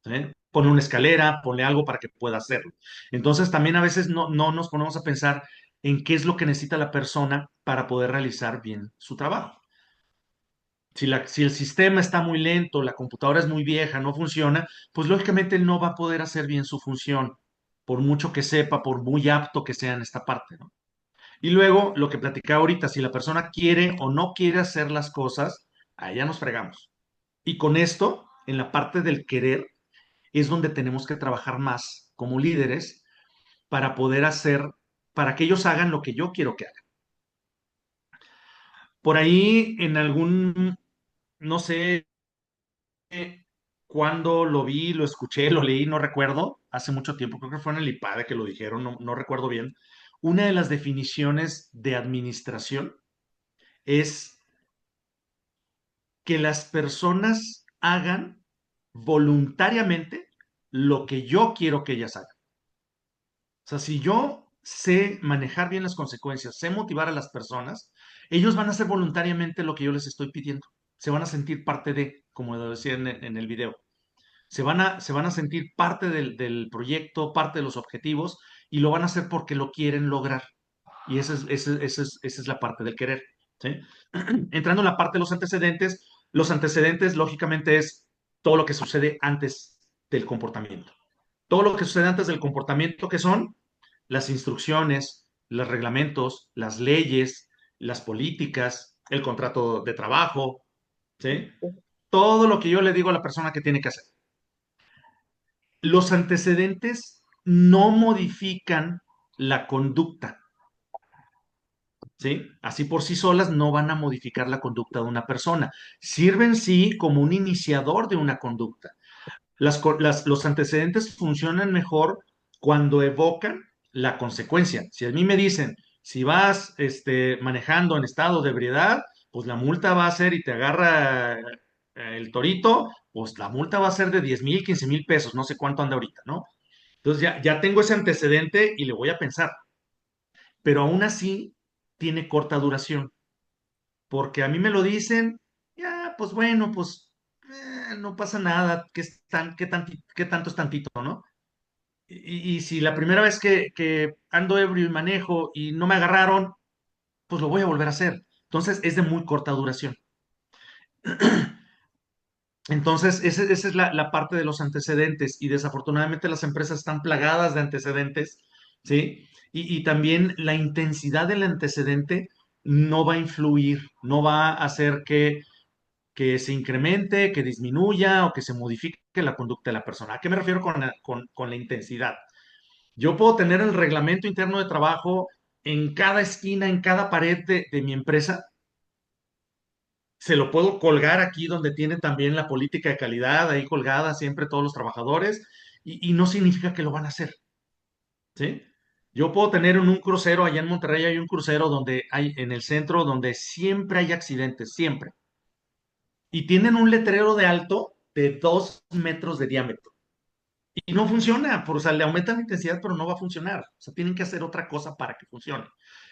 ¿Sí? Pone una escalera, pone algo para que pueda hacerlo. Entonces, también a veces no nos ponemos a pensar en qué es lo que necesita la persona para poder realizar bien su trabajo. Si el sistema está muy lento, la computadora es muy vieja, no funciona, pues lógicamente él no va a poder hacer bien su función, por mucho que sepa, por muy apto que sea en esta parte, ¿no? Y luego, lo que platicaba ahorita, si la persona quiere o no quiere hacer las cosas, ahí ya nos fregamos. Y con esto, en la parte del querer, es donde tenemos que trabajar más como líderes para poder hacer, para que ellos hagan lo que yo quiero que hagan. Por ahí, en algún, no sé cuándo lo vi, lo escuché, lo leí, no recuerdo, hace mucho tiempo, creo que fue en el IPADE que lo dijeron, no recuerdo bien. Una de las definiciones de administración es que las personas hagan voluntariamente lo que yo quiero que ellas hagan. O sea, si yo sé manejar bien las consecuencias, sé motivar a las personas, ellos van a hacer voluntariamente lo que yo les estoy pidiendo. Se van a sentir parte de, como lo decía en el video. Se van a sentir parte del proyecto, parte de los objetivos, y lo van a hacer porque lo quieren lograr. Y esa es la parte del querer. ¿Sí? Entrando en la parte de los antecedentes, lógicamente, es todo lo que sucede antes del comportamiento. Todo lo que sucede antes del comportamiento, que son las instrucciones, los reglamentos, las leyes, las políticas, el contrato de trabajo, ¿sí? Todo lo que yo le digo a la persona que tiene que hacer. Los antecedentes no modifican la conducta, ¿sí? Así por sí solas no van a modificar la conducta de una persona. Sirven sí como un iniciador de una conducta. Los antecedentes funcionan mejor cuando evocan la consecuencia. Si a mí me dicen, si vas manejando en estado de ebriedad, pues la multa va a ser y te agarra el torito, pues la multa va a ser de 10,000, 15,000 pesos, no sé cuánto anda ahorita, ¿no? Entonces ya tengo ese antecedente y le voy a pensar, pero aún así tiene corta duración, porque a mí me lo dicen, ya, pues bueno, pues no pasa nada, qué tanto es tantito, ¿no? Y si la primera vez que ando ebrio y manejo y no me agarraron, pues lo voy a volver a hacer. Entonces, es de muy corta duración. Entonces, esa es la parte de los antecedentes y desafortunadamente las empresas están plagadas de antecedentes, ¿sí? Y también la intensidad del antecedente no va a influir, no va a hacer que se incremente, que disminuya o que se modifique la conducta de la persona. ¿A qué me refiero con la intensidad? Yo puedo tener el reglamento interno de trabajo en cada esquina, en cada pared de mi empresa, se lo puedo colgar aquí donde tiene también la política de calidad, ahí colgada siempre todos los trabajadores, y no significa que lo van a hacer, ¿sí? Yo puedo tener en un crucero, allá en Monterrey hay un crucero donde hay, en el centro, donde siempre hay accidentes, siempre. Y tienen un letrero de alto de 2 metros de diámetro. Y no funciona, o sea, le aumentan la intensidad, pero no va a funcionar. O sea, tienen que hacer otra cosa para que funcione.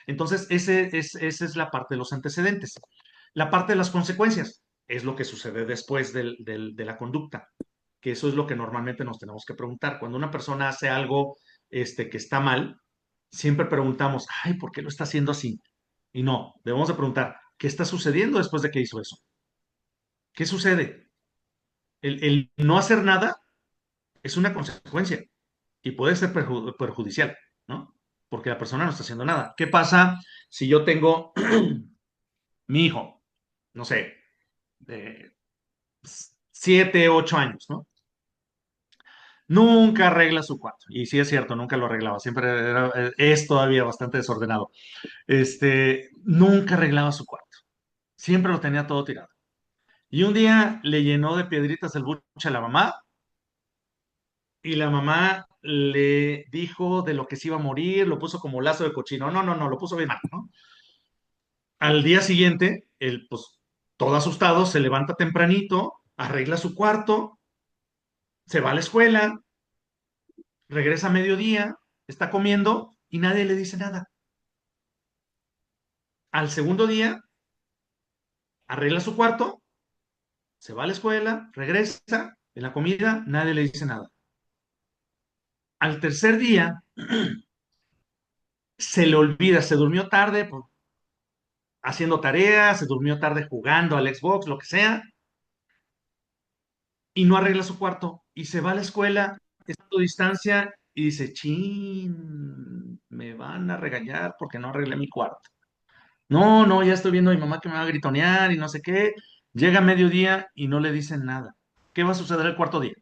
Entonces, esa es la parte de los antecedentes. La parte de las consecuencias es lo que sucede después de la conducta, que eso es lo que normalmente nos tenemos que preguntar. Cuando una persona hace algo que está mal, siempre preguntamos, ay, ¿por qué lo está haciendo así? Y no, debemos de preguntar, ¿qué está sucediendo después de que hizo eso? ¿Qué sucede? El no hacer nada es una consecuencia y puede ser perjudicial, ¿no? Porque la persona no está haciendo nada. ¿Qué pasa si yo tengo mi hijo, no sé, de 7, 8 años, ¿no? Nunca arregla su cuarto. Y sí es cierto, nunca lo arreglaba. Siempre es todavía bastante desordenado. Nunca arreglaba su cuarto. Siempre lo tenía todo tirado. Y un día le llenó de piedritas el buche a la mamá y la mamá le dijo de lo que se iba a morir, lo puso como lazo de cochino. No, no, no, lo puso bien mal, ¿no? Al día siguiente, él, pues, todo asustado, se levanta tempranito, arregla su cuarto, se va a la escuela, regresa a mediodía, está comiendo y nadie le dice nada. Al segundo día, arregla su cuarto, se va a la escuela, regresa, en la comida, nadie le dice nada. Al tercer día, se le olvida, se durmió tarde pues, haciendo tareas, se durmió tarde jugando al Xbox, lo que sea, y no arregla su cuarto y se va a la escuela, está a tu distancia y dice, chin, me van a regañar porque no arreglé mi cuarto. No, no, ya estoy viendo a mi mamá que me va a gritonear y no sé qué. Llega a mediodía y no le dicen nada. ¿Qué va a suceder el cuarto día?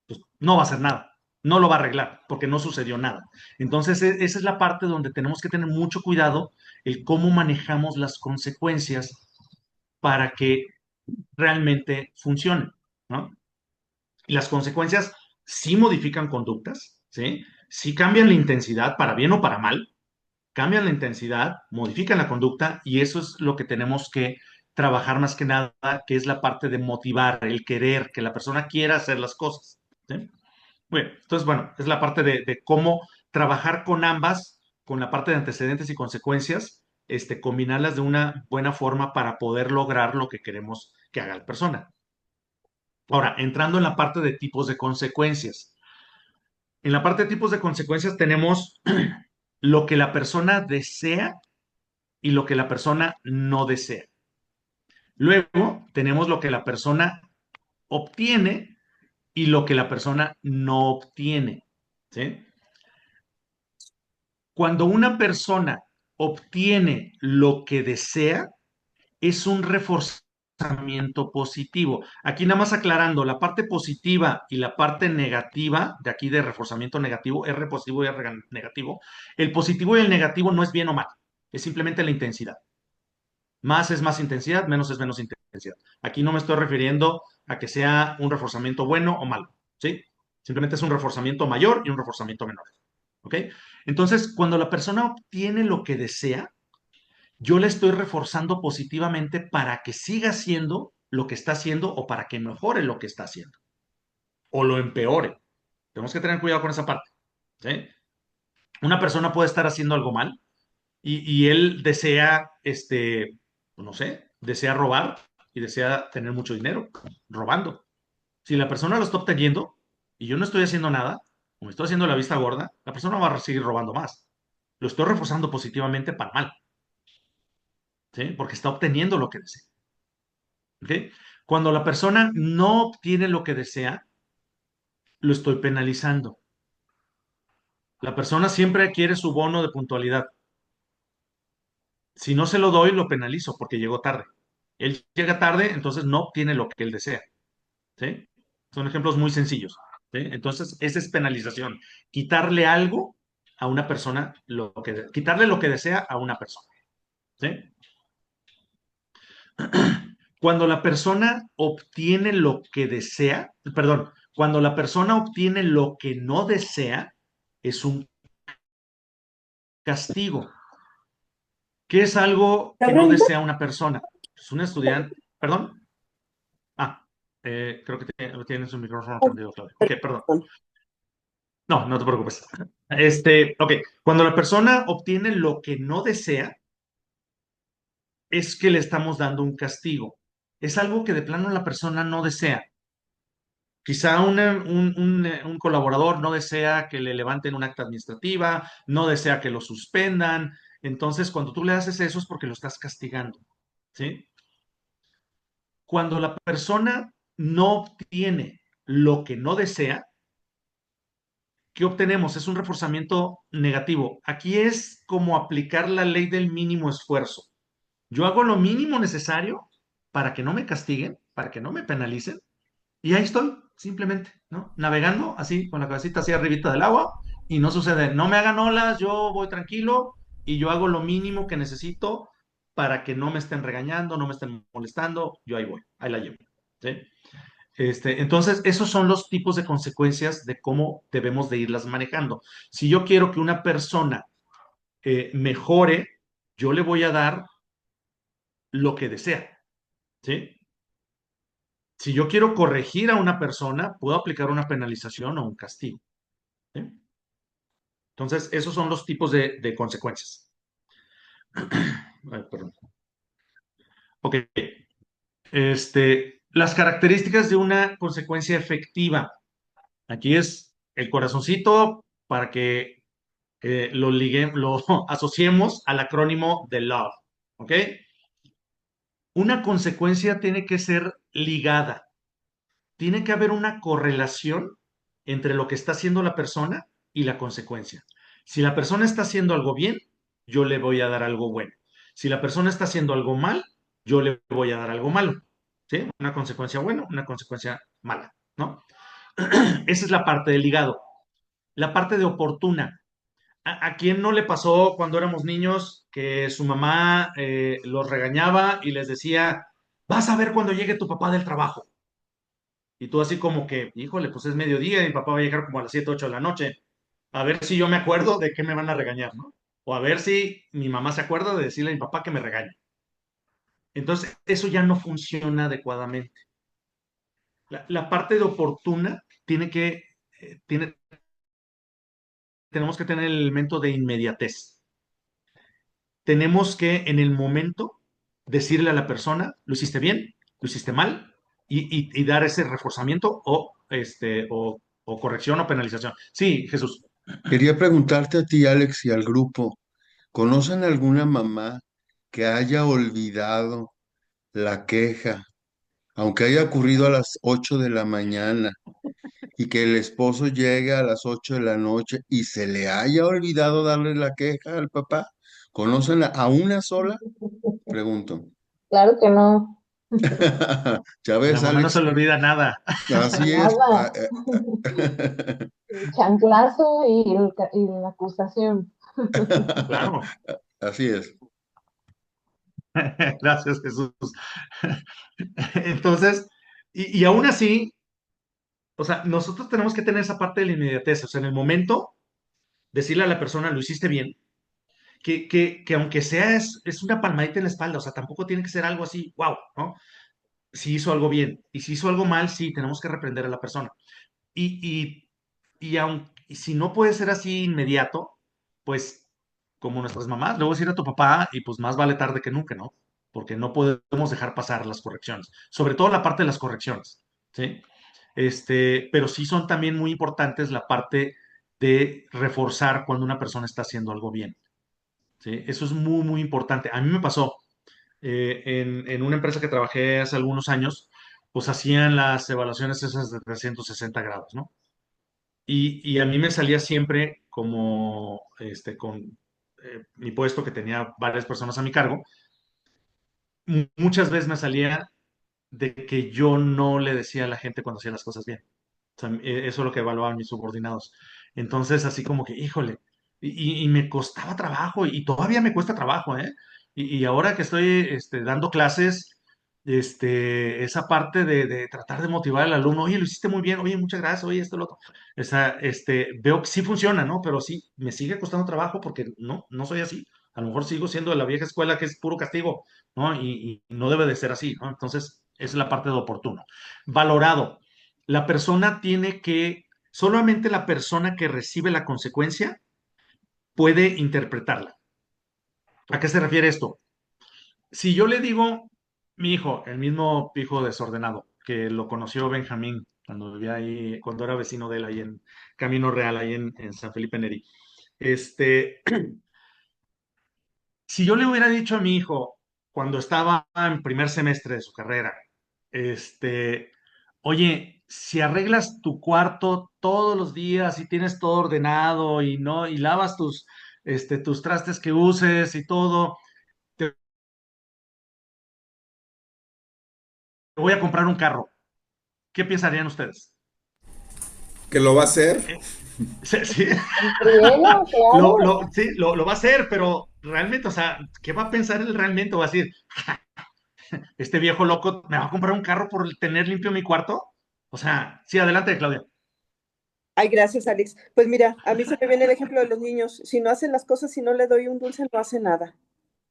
Pues no va a hacer nada. No lo va a arreglar porque no sucedió nada. Entonces, esa es la parte donde tenemos que tener mucho cuidado el cómo manejamos las consecuencias para que realmente funcionen, ¿no? Y las consecuencias sí modifican conductas, ¿sí? Sí cambian la intensidad para bien o para mal, cambian la intensidad, modifican la conducta y eso es lo que tenemos que trabajar más que nada, que es la parte de motivar, el querer, que la persona quiera hacer las cosas, ¿sí? Bueno, entonces, bueno, es la parte de cómo trabajar con ambas, con la parte de antecedentes y consecuencias, combinarlas de una buena forma para poder lograr lo que queremos que haga la persona. Ahora, entrando en la parte de tipos de consecuencias. En la parte de tipos de consecuencias tenemos lo que la persona desea y lo que la persona no desea. Luego tenemos lo que la persona obtiene y lo que la persona no obtiene. ¿Sí? Cuando una persona obtiene lo que desea, es un reforzamiento positivo. Aquí nada más aclarando, la parte positiva y la parte negativa, de aquí de reforzamiento negativo, R positivo y R negativo, el positivo y el negativo no es bien o mal, es simplemente la intensidad. Más es más intensidad, menos es menos intensidad. Aquí no me estoy refiriendo a que sea un reforzamiento bueno o malo, ¿sí? Simplemente es un reforzamiento mayor y un reforzamiento menor, ¿ok? Entonces, cuando la persona obtiene lo que desea, yo le estoy reforzando positivamente para que siga haciendo lo que está haciendo o para que mejore lo que está haciendo o lo empeore. Tenemos que tener cuidado con esa parte, ¿sí? Una persona puede estar haciendo algo mal y él desea, no sé, desea robar y desea tener mucho dinero robando. Si la persona lo está obteniendo y yo no estoy haciendo nada, o me estoy haciendo la vista gorda, la persona va a seguir robando más. lo estoy reforzando positivamente para mal, ¿sí? Porque está obteniendo lo que desea, ¿ok? Cuando la persona no obtiene lo que desea, lo estoy penalizando. La persona siempre quiere su bono de puntualidad. Si no se lo doy, lo penalizo porque llegó tarde. Él llega tarde, entonces no obtiene lo que él desea, ¿sí? Son ejemplos muy sencillos, ¿sí? Entonces, esa es penalización. Quitarle algo a una persona, quitarle lo que desea a una persona, ¿sí? Cuando la persona obtiene lo que desea, perdón, cuando la persona obtiene lo que no desea, es un castigo. ¿Qué es algo que no desea una persona? Es un estudiante, perdón. Ah, creo que tienes un micrófono prendido, Claudio. Ok, perdón. No, no te preocupes. Ok, cuando la persona obtiene lo que no desea, es que le estamos dando un castigo. Es algo que de plano la persona no desea. Quizá un colaborador no desea que le levanten un acta administrativa, no desea que lo suspendan. Entonces, cuando tú le haces eso es porque lo estás castigando, ¿sí? Cuando la persona no obtiene lo que no desea, ¿qué obtenemos? Es un reforzamiento negativo. Aquí es como aplicar la ley del mínimo esfuerzo. Yo hago lo mínimo necesario para que no me castiguen, para que no me penalicen, y ahí estoy, simplemente, ¿no? Navegando así, con la cabecita así arribita del agua, y no sucede, no me hagan olas, yo voy tranquilo y yo hago lo mínimo que necesito para que no me estén regañando, no me estén molestando, yo ahí voy, ahí la llevo, ¿sí? Entonces, esos son los tipos de consecuencias de cómo debemos de irlas manejando. Si yo quiero que una persona mejore, yo le voy a dar lo que desea, ¿sí? Si yo quiero corregir a una persona, puedo aplicar una penalización o un castigo, ¿sí? Entonces, esos son los tipos de consecuencias. Ay, perdón. Ok. Las características de una consecuencia efectiva. Aquí es el corazoncito para que lo asociemos al acrónimo de LOVE. ¿Ok? Una consecuencia tiene que ser ligada. Tiene que haber una correlación entre lo que está haciendo la persona y la consecuencia. Si la persona está haciendo algo bien, yo le voy a dar algo bueno. Si la persona está haciendo algo mal, yo le voy a dar algo malo. ¿Sí? Una consecuencia buena, una consecuencia mala, ¿no? Esa es la parte del ligado. La parte de oportuna. ¿A quién no le pasó cuando éramos niños que su mamá los regañaba y les decía, vas a ver cuando llegue tu papá del trabajo? Y tú así como que, híjole, pues es mediodía y mi papá va a llegar como a las 7 8 de la noche. A ver si yo me acuerdo de qué me van a regañar, ¿no? O a ver si mi mamá se acuerda de decirle a mi papá que me regañe. Entonces, eso ya no funciona adecuadamente. La parte de oportuna tiene, tenemos que tener el elemento de inmediatez. Tenemos que en el momento decirle a la persona, lo hiciste bien, lo hiciste mal, y dar ese reforzamiento o corrección o penalización. Sí, Jesús. Quería preguntarte a ti, Alex, y al grupo, ¿conocen alguna mamá que haya olvidado la queja, aunque haya ocurrido a las 8 de la mañana y que el esposo llegue a las 8 de la noche y se le haya olvidado darle la queja al papá? ¿Conocen a una sola? Pregunto. Claro que no, Ya A la ves, mamá no se Alex, le olvida nada. así es. nada. El chanclazo y la acusación. Claro. Así es. Gracias, Jesús. Entonces, y aún así, o sea, nosotros tenemos que tener esa parte de la inmediatez. O sea, en el momento, decirle a la persona, lo hiciste bien, que aunque sea es una palmadita en la espalda, o sea, tampoco tiene que ser algo así, wow, ¿no? Si hizo algo bien y si hizo algo mal, sí, tenemos que reprender a la persona. Y, y si no puede ser así inmediato, pues como nuestras mamás, luego decir a tu papá y pues más vale tarde que nunca, ¿no? Porque no podemos dejar pasar las correcciones, sobre todo la parte de las correcciones, ¿sí? Pero sí son también muy importantes la parte de reforzar cuando una persona está haciendo algo bien. ¿sí? Eso es muy, muy importante. A mí me pasó en una empresa que trabajé hace algunos años, pues hacían las evaluaciones esas de 360 grados, ¿no? Y a mí me salía siempre como, con mi puesto que tenía varias personas a mi cargo, muchas veces me salía de que yo no le decía a la gente cuando hacía las cosas bien. O sea, eso es lo que evaluaban mis subordinados. Entonces, así como que, híjole, y me costaba trabajo y todavía me cuesta trabajo, ¿eh? Y ahora que estoy dando clases, esa parte de tratar de motivar al alumno, oye, lo hiciste muy bien, oye, muchas gracias, oye, esto, lo otro. O sea, veo que sí funciona, ¿no? Pero sí, me sigue costando trabajo porque no soy así. A lo mejor sigo siendo de la vieja escuela que es puro castigo, ¿no? Y no debe de ser así, ¿no? Entonces, esa es la parte de oportuno. Valorado. La persona tiene que, solamente la persona que recibe la consecuencia puede interpretarla. ¿A qué se refiere esto? Si yo le digo, mi hijo, el mismo hijo desordenado, que lo conoció Benjamín cuando vivía ahí, cuando era vecino de él ahí en Camino Real, ahí en San Felipe Neri. Este, si yo le hubiera dicho a mi hijo cuando estaba en primer semestre de su carrera, oye, si arreglas tu cuarto todos los días y tienes todo ordenado y no, y lavas tus trastes que uses y todo, te voy a comprar un carro. ¿Qué pensarían ustedes? ¿Que lo va a hacer? Sí, sí. Bueno, claro. Sí, lo va a hacer, pero realmente, o sea, ¿qué va a pensar él realmente? ¿Va a decir, este viejo loco me va a comprar un carro por tener limpio mi cuarto? O sea, sí, adelante, Claudia. Ay, gracias, Alex. Pues mira, a mí se me viene el ejemplo de los niños. Si no hacen las cosas, si no le doy un dulce, no hace nada.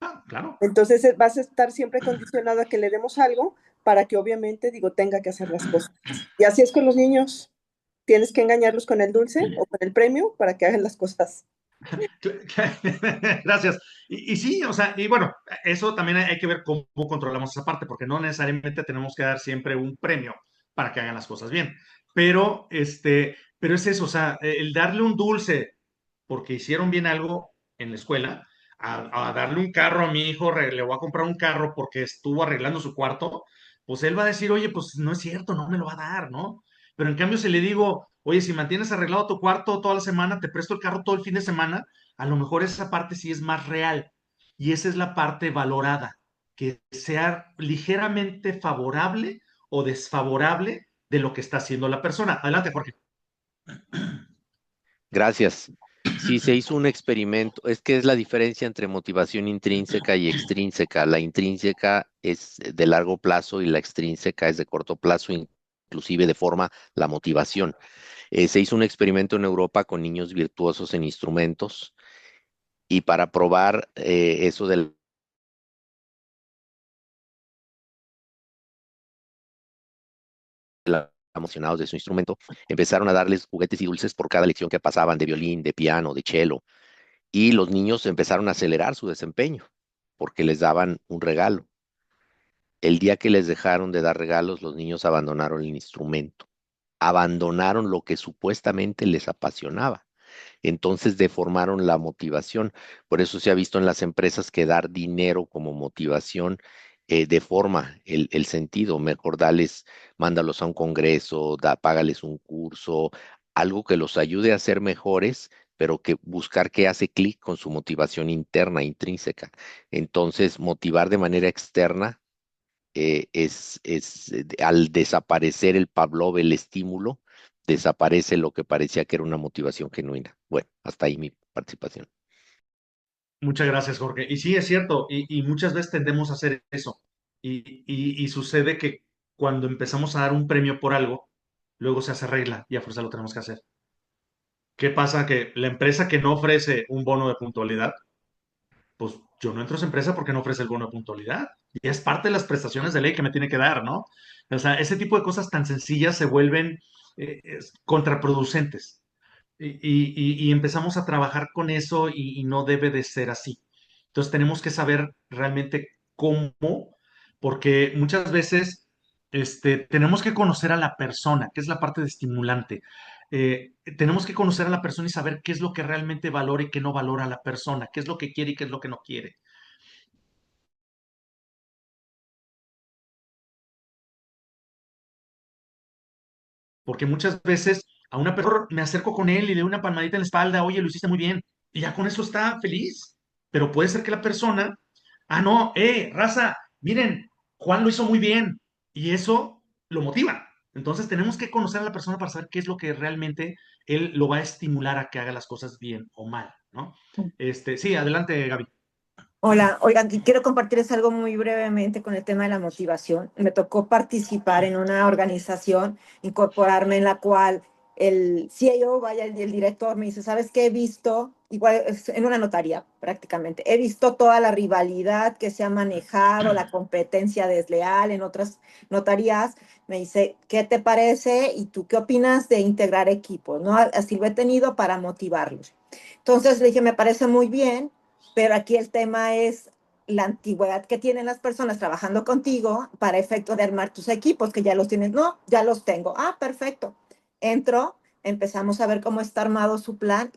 Ah, claro. Entonces vas a estar siempre condicionado a que le demos algo para que obviamente, digo, tenga que hacer las cosas. Y así es con los niños. Tienes que engañarlos con el dulce o con el premio para que hagan las cosas. Gracias. Y sí, o sea, y bueno, eso también hay que ver cómo controlamos esa parte, porque no necesariamente tenemos que dar siempre un premio para que hagan las cosas bien. Pero es eso, o sea, el darle un dulce porque hicieron bien algo en la escuela, a darle un carro a mi hijo, le voy a comprar un carro porque estuvo arreglando su cuarto, pues él va a decir, oye, pues no es cierto, no me lo va a dar, ¿no? Pero en cambio, si le digo, oye, si mantienes arreglado tu cuarto toda la semana, te presto el carro todo el fin de semana, a lo mejor esa parte sí es más real. Y esa es la parte valorada, que sea ligeramente favorable o desfavorable de lo que está haciendo la persona. Adelante, Jorge. Gracias. Sí, se hizo un experimento. Es que es la diferencia entre motivación intrínseca y extrínseca. La intrínseca es de largo plazo y la extrínseca es de corto plazo, inclusive de forma la motivación. Se hizo un experimento en Europa con niños virtuosos en instrumentos y para probar eso del emocionados de su instrumento, empezaron a darles juguetes y dulces por cada lección que pasaban de violín, de piano, de cello, y los niños empezaron a acelerar su desempeño porque les daban un regalo. El día que les dejaron de dar regalos, los niños abandonaron el instrumento, abandonaron lo que supuestamente les apasionaba. Entonces deformaron la motivación. Por eso se ha visto en las empresas que dar dinero como motivación deforma el sentido. Mejor dales, mándalos a un congreso, págales un curso, algo que los ayude a ser mejores, pero que buscar que hace clic con su motivación interna, intrínseca. Entonces, motivar de manera externa al desaparecer el Pavlov, el estímulo, desaparece lo que parecía que era una motivación genuina. Bueno, hasta ahí mi participación. Muchas gracias, Jorge. Y sí, es cierto, y muchas veces tendemos a hacer eso. Y sucede que cuando empezamos a dar un premio por algo, luego se hace regla y a fuerza lo tenemos que hacer. ¿Qué pasa? Que la empresa que no ofrece un bono de puntualidad, pues yo no entro a esa empresa porque no ofrece el bono de puntualidad. Y es parte de las prestaciones de ley que me tiene que dar, ¿no? O sea, ese tipo de cosas tan sencillas se vuelven contraproducentes. Y empezamos a trabajar con eso y no debe de ser así. Entonces tenemos que saber realmente cómo, porque muchas veces tenemos que conocer a la persona, que es la parte de estimulante. tenemos que conocer a la persona y saber qué es lo que realmente valora y qué no valora a la persona, qué es lo que quiere y qué es lo que no quiere. Porque muchas veces a una persona me acerco con él y le doy una palmadita en la espalda, oye, lo hiciste muy bien, y ya con eso está feliz. Pero puede ser que la persona, no, raza, miren, Juan lo hizo muy bien, y eso lo motiva. Entonces tenemos que conocer a la persona para saber qué es lo que realmente él lo va a estimular a que haga las cosas bien o mal, ¿no? Sí, adelante, Gaby. Hola, oigan, y quiero compartirles algo muy brevemente con el tema de la motivación. Me tocó participar en una organización, incorporarme en la cual el CEO, vaya, el director me dice, ¿sabes qué he visto? Igual en una notaría prácticamente. He visto toda la rivalidad que se ha manejado, la competencia desleal en otras notarías. Me dice, ¿qué te parece? ¿Y tú qué opinas de integrar equipos? ¿No? Así lo he tenido para motivarlos. Entonces le dije, me parece muy bien, pero aquí el tema es la antigüedad que tienen las personas trabajando contigo para efecto de armar tus equipos, que ya los tienes. No, ya los tengo. Ah, perfecto. Entro, empezamos a ver cómo está armado su plan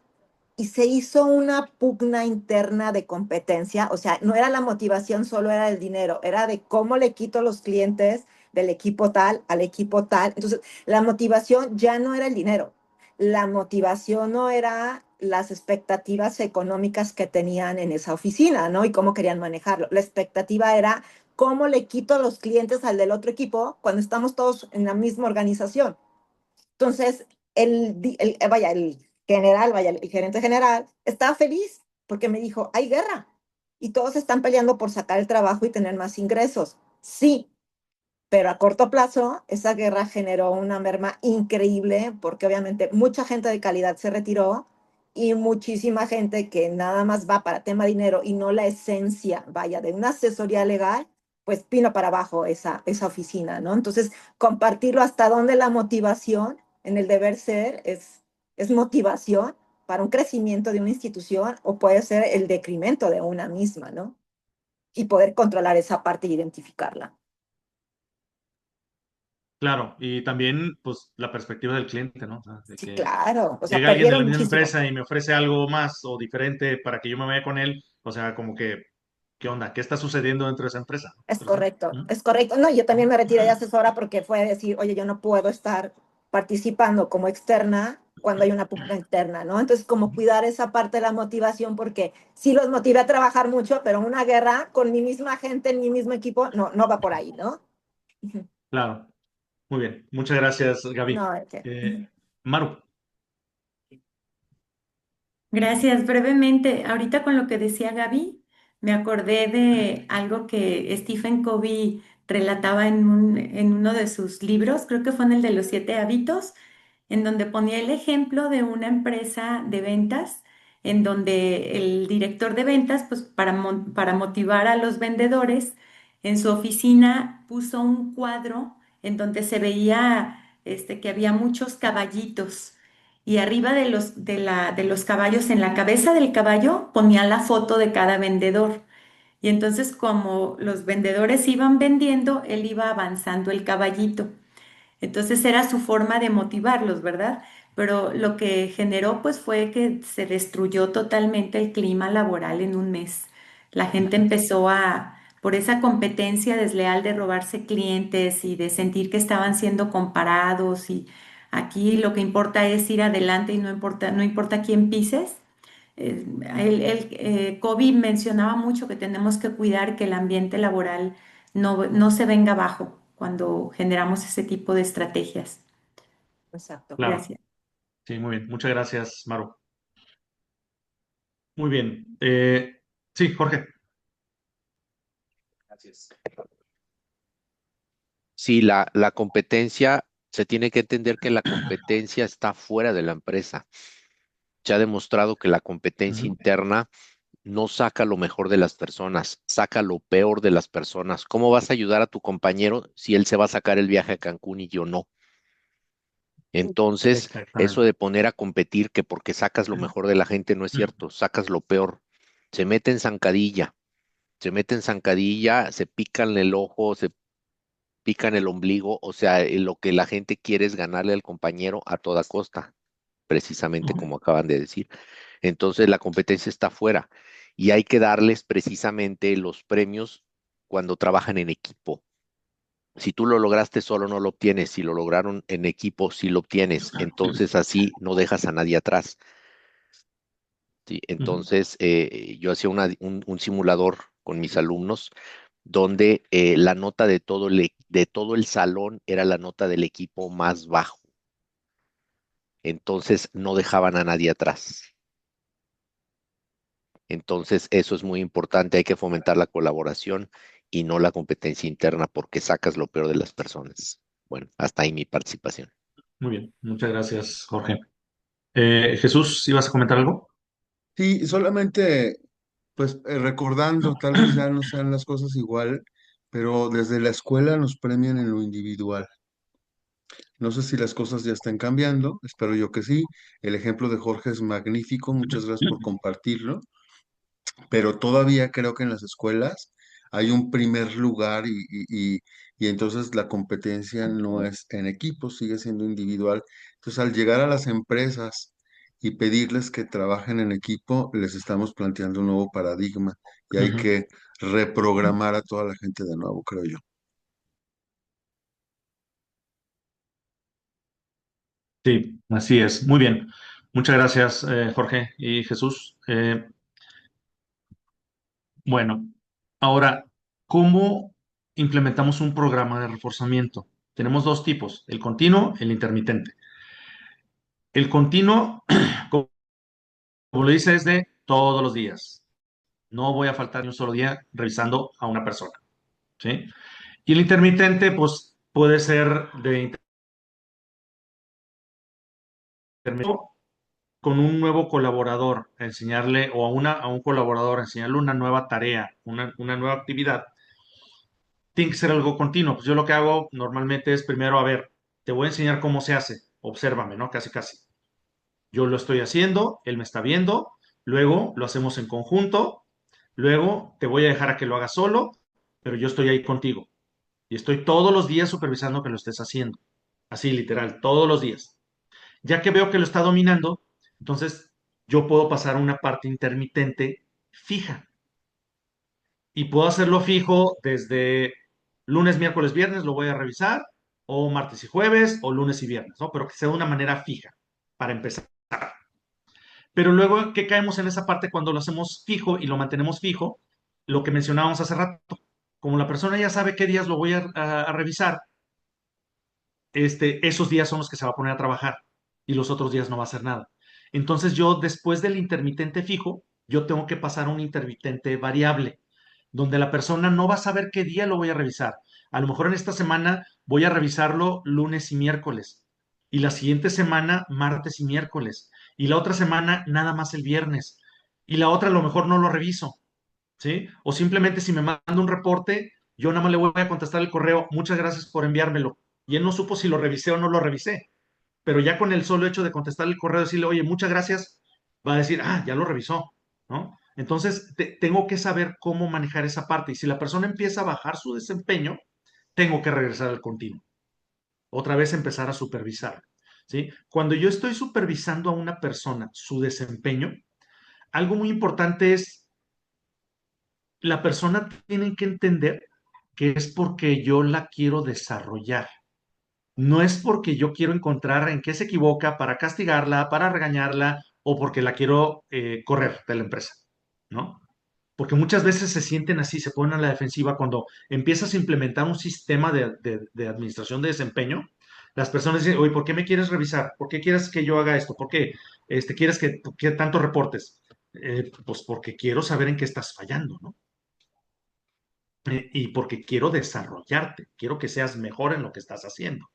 y se hizo una pugna interna de competencia. O sea, no era la motivación, solo era el dinero, era de cómo le quito los clientes del equipo tal al equipo tal. Entonces, la motivación ya no era el dinero, la motivación no era las expectativas económicas que tenían en esa oficina, ¿no? Y cómo querían manejarlo. La expectativa era cómo le quito los clientes al del otro equipo cuando estamos todos en la misma organización. Entonces, el general, vaya, el gerente general, estaba feliz porque me dijo, hay guerra y todos están peleando por sacar el trabajo y tener más ingresos. Sí, pero a corto plazo, esa guerra generó una merma increíble porque obviamente mucha gente de calidad se retiró y muchísima gente que nada más va para tema dinero y no la esencia, vaya, de una asesoría legal, pues vino para abajo esa oficina, ¿no? Entonces, compartirlo hasta dónde la motivación en el deber ser es motivación para un crecimiento de una institución o puede ser el decremento de una misma, ¿no? Y poder controlar esa parte e identificarla. Claro, y también, pues, la perspectiva del cliente, ¿no? O sea, de Sí, que claro. O sea, llega alguien de la perdieron misma muchísimo. empresa y me ofrece algo más o diferente para que yo me vaya con él, o sea, como que, ¿qué onda? ¿Qué está sucediendo dentro de esa empresa? Es Pero sí. correcto, ¿Mm? es correcto. No, yo también me retiré de asesora porque fue decir, oye, yo no puedo estar participando como externa cuando hay una pugna interna, ¿no? Entonces, como cuidar esa parte de la motivación, porque sí los motivé a trabajar mucho, pero una guerra con mi misma gente en mi mismo equipo, no, no va por ahí, ¿no? Ujú. Claro, muy bien. Muchas gracias, Gaby. No, es que, ujú. Maru. Gracias. Brevemente, ahorita con lo que decía Gaby, me acordé de algo que Stephen Covey relataba en uno de sus libros, creo que fue en el de los 7 hábitos, en donde ponía el ejemplo de una empresa de ventas, en donde el director de ventas, pues para motivar a los vendedores, en su oficina puso un cuadro en donde se veía que había muchos caballitos y arriba de los caballos, en la cabeza del caballo, ponía la foto de cada vendedor. Y entonces, como los vendedores iban vendiendo, él iba avanzando el caballito. Entonces era su forma de motivarlos, ¿verdad? Pero lo que generó pues fue que se destruyó totalmente el clima laboral en un mes. La gente empezó por esa competencia desleal de robarse clientes y de sentir que estaban siendo comparados y aquí lo que importa es ir adelante y no importa quién pises. Kobe mencionaba mucho que tenemos que cuidar que el ambiente laboral no se venga abajo cuando generamos ese tipo de estrategias. Exacto. Claro, Gracias. sí, muy bien. Muchas gracias, Maru. Muy bien. Sí, Jorge. Gracias. Sí, la competencia, se tiene que entender que la competencia está fuera de la empresa. Se ha demostrado que la competencia Ujú. interna no saca lo mejor de las personas, saca lo peor de las personas. ¿Cómo vas a ayudar a tu compañero si él se va a sacar el viaje a Cancún y yo no? Entonces, eso Exactamente. de poner a competir que porque sacas lo mejor de la gente no es cierto, sacas lo peor. Se mete en zancadilla, se mete en zancadilla, se pican el ojo, se pican el ombligo, o sea, lo que la gente quiere es ganarle al compañero a toda costa. precisamente como acaban de decir. Entonces la competencia está afuera y hay que darles precisamente los premios cuando trabajan en equipo. Si tú lo lograste solo, no lo obtienes. Si lo lograron en equipo, sí lo obtienes. Entonces así no dejas a nadie atrás. ¿Sí? Entonces yo hacía un simulador con mis alumnos donde la nota de de todo el salón era la nota del equipo más bajo. Entonces no dejaban a nadie atrás. Entonces eso es muy importante, hay que fomentar la colaboración y no la competencia interna porque sacas lo peor de las personas. Bueno, hasta ahí mi participación. Muy bien, muchas gracias, Jorge. Jesús, ¿ibas a comentar algo? Sí, solamente, pues recordando, tal vez ya no sean las cosas igual, pero desde la escuela nos premian en lo individual. No sé si las cosas ya están cambiando, espero yo que sí. El ejemplo de Jorge es magnífico, muchas gracias por compartirlo, pero todavía creo que en las escuelas hay un primer lugar y entonces la competencia no es en equipo, sigue siendo individual. Entonces, al llegar a las empresas y pedirles que trabajen en equipo, les estamos planteando un nuevo paradigma y hay Ujú. que reprogramar a toda la gente de nuevo, creo yo. Sí, así es. Muy bien. Muchas gracias, Jorge y Jesús. Bueno, ahora, ¿cómo implementamos un programa de reforzamiento? Tenemos dos tipos, el continuo y el intermitente. El continuo, como lo dice, es de todos los días. No voy a faltar ni un solo día revisando a una persona, ¿sí? Y el intermitente, pues, puede ser de intermitente con un nuevo colaborador, enseñarle, o a un colaborador, enseñarle una nueva tarea, una nueva actividad. Tiene que ser algo continuo. Pues yo lo que hago normalmente es primero, a ver, te voy a enseñar cómo se hace, obsérvame, ¿no? Casi, casi. Yo lo estoy haciendo, él me está viendo, luego lo hacemos en conjunto, luego te voy a dejar a que lo hagas solo, pero yo estoy ahí contigo. Y estoy todos los días supervisando que lo estés haciendo. Así, literal, todos los días. Ya que veo que lo está dominando, entonces yo puedo pasar a una parte intermitente fija. Y puedo hacerlo fijo desde lunes, miércoles, viernes, lo voy a revisar, o martes y jueves, o lunes y viernes, ¿no? Pero que sea de una manera fija, para empezar. Pero luego que caemos en esa parte cuando lo hacemos fijo y lo mantenemos fijo, lo que mencionábamos hace rato, como la persona ya sabe qué días lo voy a revisar, esos días son los que se va a poner a trabajar y los otros días no va a hacer nada. Entonces yo después del intermitente fijo, yo tengo que pasar a un intermitente variable, donde la persona no va a saber qué día lo voy a revisar. A lo mejor en esta semana voy a revisarlo lunes y miércoles, y la siguiente semana martes y miércoles, y la otra semana nada más el viernes, y la otra a lo mejor no lo reviso, ¿sí? O simplemente si me manda un reporte, yo nada más le voy a contestar el correo, muchas gracias por enviármelo. Y él no supo si lo revisé o no lo revisé. Pero ya con el solo hecho de contestar el correo, decirle, oye, muchas gracias, va a decir, ah, ya lo revisó, ¿no? Entonces, tengo que saber cómo manejar esa parte. Y si la persona empieza a bajar su desempeño, tengo que regresar al continuo. Otra vez empezar a supervisar, ¿sí? Cuando yo estoy supervisando a una persona su desempeño, algo muy importante es la persona tiene que entender que es porque yo la quiero desarrollar. No es porque yo quiero encontrar en qué se equivoca para castigarla, para regañarla o porque la quiero correr de la empresa, ¿no? Porque muchas veces se sienten así, se ponen a la defensiva cuando empiezas a implementar un sistema de administración de desempeño. Las personas dicen, oye, ¿por qué me quieres revisar? ¿Por qué quieres que yo haga esto? ¿Por qué quieres que tanto reportes? Pues porque quiero saber en qué estás fallando, ¿no? Y porque quiero desarrollarte, quiero que seas mejor en lo que estás haciendo.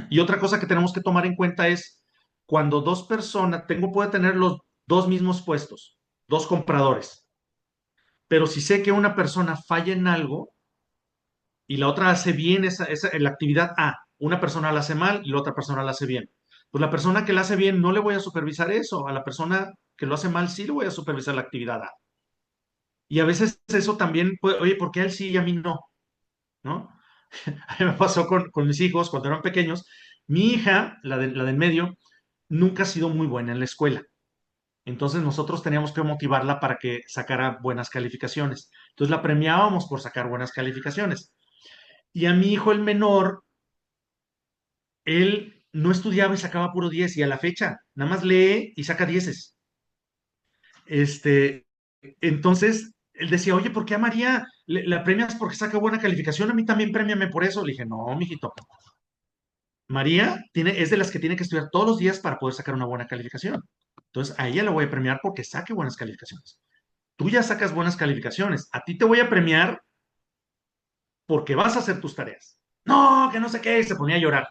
Y otra cosa que tenemos que tomar en cuenta es cuando dos personas, puede tener los dos mismos puestos, dos compradores, pero si sé que una persona falla en algo y la otra hace bien la actividad A, una persona la hace mal y la otra persona la hace bien. Pues la persona que la hace bien no le voy a supervisar eso, a la persona que lo hace mal sí le voy a supervisar la actividad A. Y a veces eso también, oye, ¿por qué a él sí y a mí no? ¿No? A mí me pasó con mis hijos cuando eran pequeños. Mi hija, la del medio, nunca ha sido muy buena en la escuela. Entonces nosotros teníamos que motivarla para que sacara buenas calificaciones. Entonces la premiábamos por sacar buenas calificaciones. Y a mi hijo el menor, él no estudiaba y sacaba puro 10 y a la fecha nada más lee y saca 10. Este, entonces él decía, oye, ¿por qué a María la premias porque saca buena calificación? A mí también premiame por eso. Le dije, no, mijito. María es de las que tiene que estudiar todos los días para poder sacar una buena calificación. Entonces a ella la voy a premiar porque saque buenas calificaciones. Tú ya sacas buenas calificaciones. A ti te voy a premiar porque vas a hacer tus tareas. No, que no sé qué, y se ponía a llorar.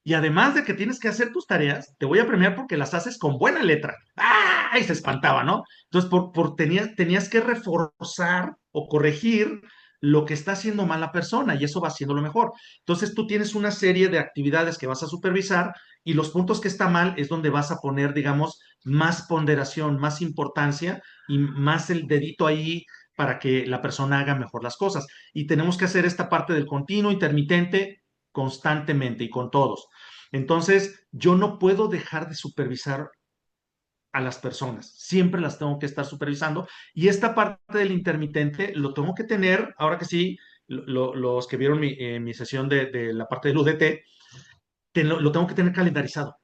Y además de que tienes que hacer tus tareas, te voy a premiar porque las haces con buena letra. ¡Ah! Y se espantaba, ¿no? Entonces, tenías que reforzar o corregir lo que está haciendo mal la persona y eso va haciendo lo mejor. Entonces, tú tienes una serie de actividades que vas a supervisar y los puntos que está mal es donde vas a poner, digamos, más ponderación, más importancia y más el dedito ahí para que la persona haga mejor las cosas. Y tenemos que hacer esta parte del continuo, intermitente, constantemente y con todos. Entonces, yo no puedo dejar de supervisar a las personas, siempre las tengo que estar supervisando y esta parte del intermitente lo tengo que tener, ahora que sí, los que vieron mi sesión de la parte del UDT, lo tengo que tener calendarizado.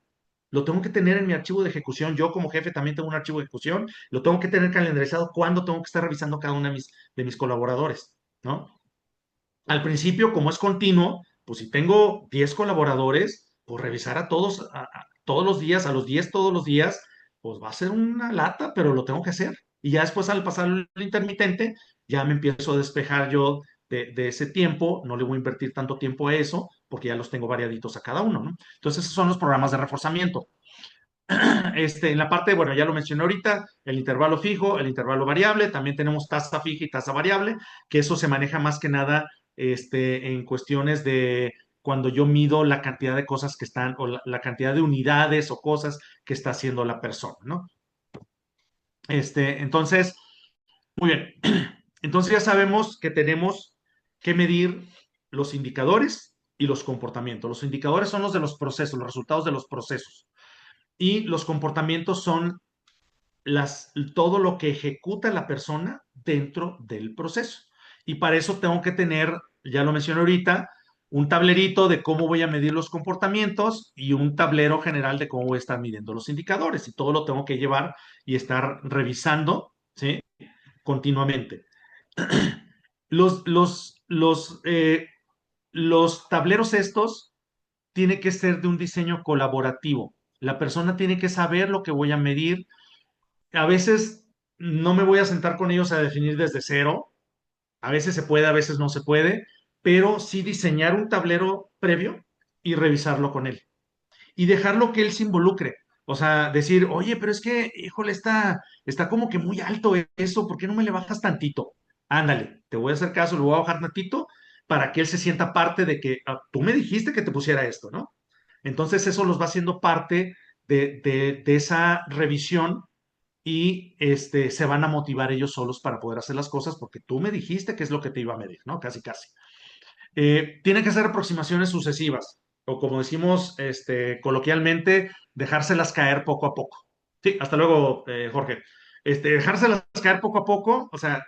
Lo tengo que tener en mi archivo de ejecución. Yo como jefe también tengo un archivo de ejecución. Lo tengo que tener calendarizado cuando tengo que estar revisando cada uno de mis colaboradores, ¿no? Al principio, como es continuo, pues si tengo 10 colaboradores, pues revisar a todos todos los días, a los 10 todos los días, pues va a ser una lata, pero lo tengo que hacer. Y ya después al pasar el intermitente, ya me empiezo a despejar yo de ese tiempo, no le voy a invertir tanto tiempo a eso, porque ya los tengo variaditos a cada uno, ¿no? Entonces, esos son los programas de reforzamiento. En la parte, bueno, ya lo mencioné ahorita, el intervalo fijo, el intervalo variable, también tenemos tasa fija y tasa variable, que eso se maneja más que nada en cuestiones de cuando yo mido la cantidad de cosas que están, o la cantidad de unidades o cosas que está haciendo la persona, ¿no? Entonces, muy bien. Entonces ya sabemos que tenemos que medir los indicadores y los comportamientos. Los indicadores son los de los procesos, los resultados de los procesos. Y los comportamientos son todo lo que ejecuta la persona dentro del proceso. Y para eso tengo que tener, ya lo mencioné ahorita, un tablerito de cómo voy a medir los comportamientos y un tablero general de cómo voy a estar midiendo los indicadores. Y todo lo tengo que llevar y estar revisando, ¿sí? Continuamente. Los tableros estos tienen que ser de un diseño colaborativo. La persona tiene que saber lo que voy a medir. A veces no me voy a sentar con ellos a definir desde cero. A veces se puede, a veces no se puede, pero sí diseñar un tablero previo y revisarlo con él. Y dejarlo que él se involucre. O sea, decir, oye, pero es que, híjole, está como que muy alto eso, ¿por qué no me le bajas tantito? Ándale, te voy a hacer caso, le voy a bajar tantito para que él se sienta parte de que tú me dijiste que te pusiera esto, ¿no? Entonces eso los va haciendo parte de esa revisión y se van a motivar ellos solos para poder hacer las cosas porque tú me dijiste que es lo que te iba a medir, ¿no? Casi, casi. Tiene que ser aproximaciones sucesivas, o como decimos coloquialmente, dejárselas caer poco a poco. Sí, hasta luego, Jorge. Dejárselas caer poco a poco, o sea,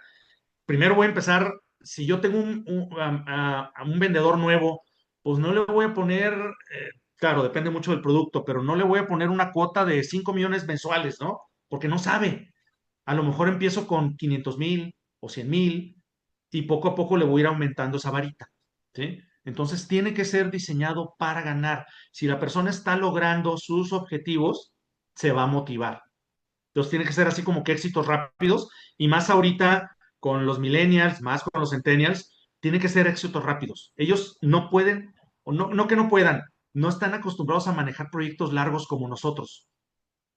primero voy a empezar, si yo tengo a un vendedor nuevo, pues no le voy a poner, claro, depende mucho del producto, pero no le voy a poner una cuota de 5 millones mensuales, ¿no? Porque no sabe. A lo mejor empiezo con 500,000 o 100,000 y poco a poco le voy a ir aumentando esa varita, ¿sí? Entonces tiene que ser diseñado para ganar. Si la persona está logrando sus objetivos, se va a motivar. Entonces tiene que ser así como que éxitos rápidos y más ahorita con los millennials, más con los centennials, tiene que ser éxitos rápidos. Ellos no pueden, o no que no puedan, no están acostumbrados a manejar proyectos largos como nosotros.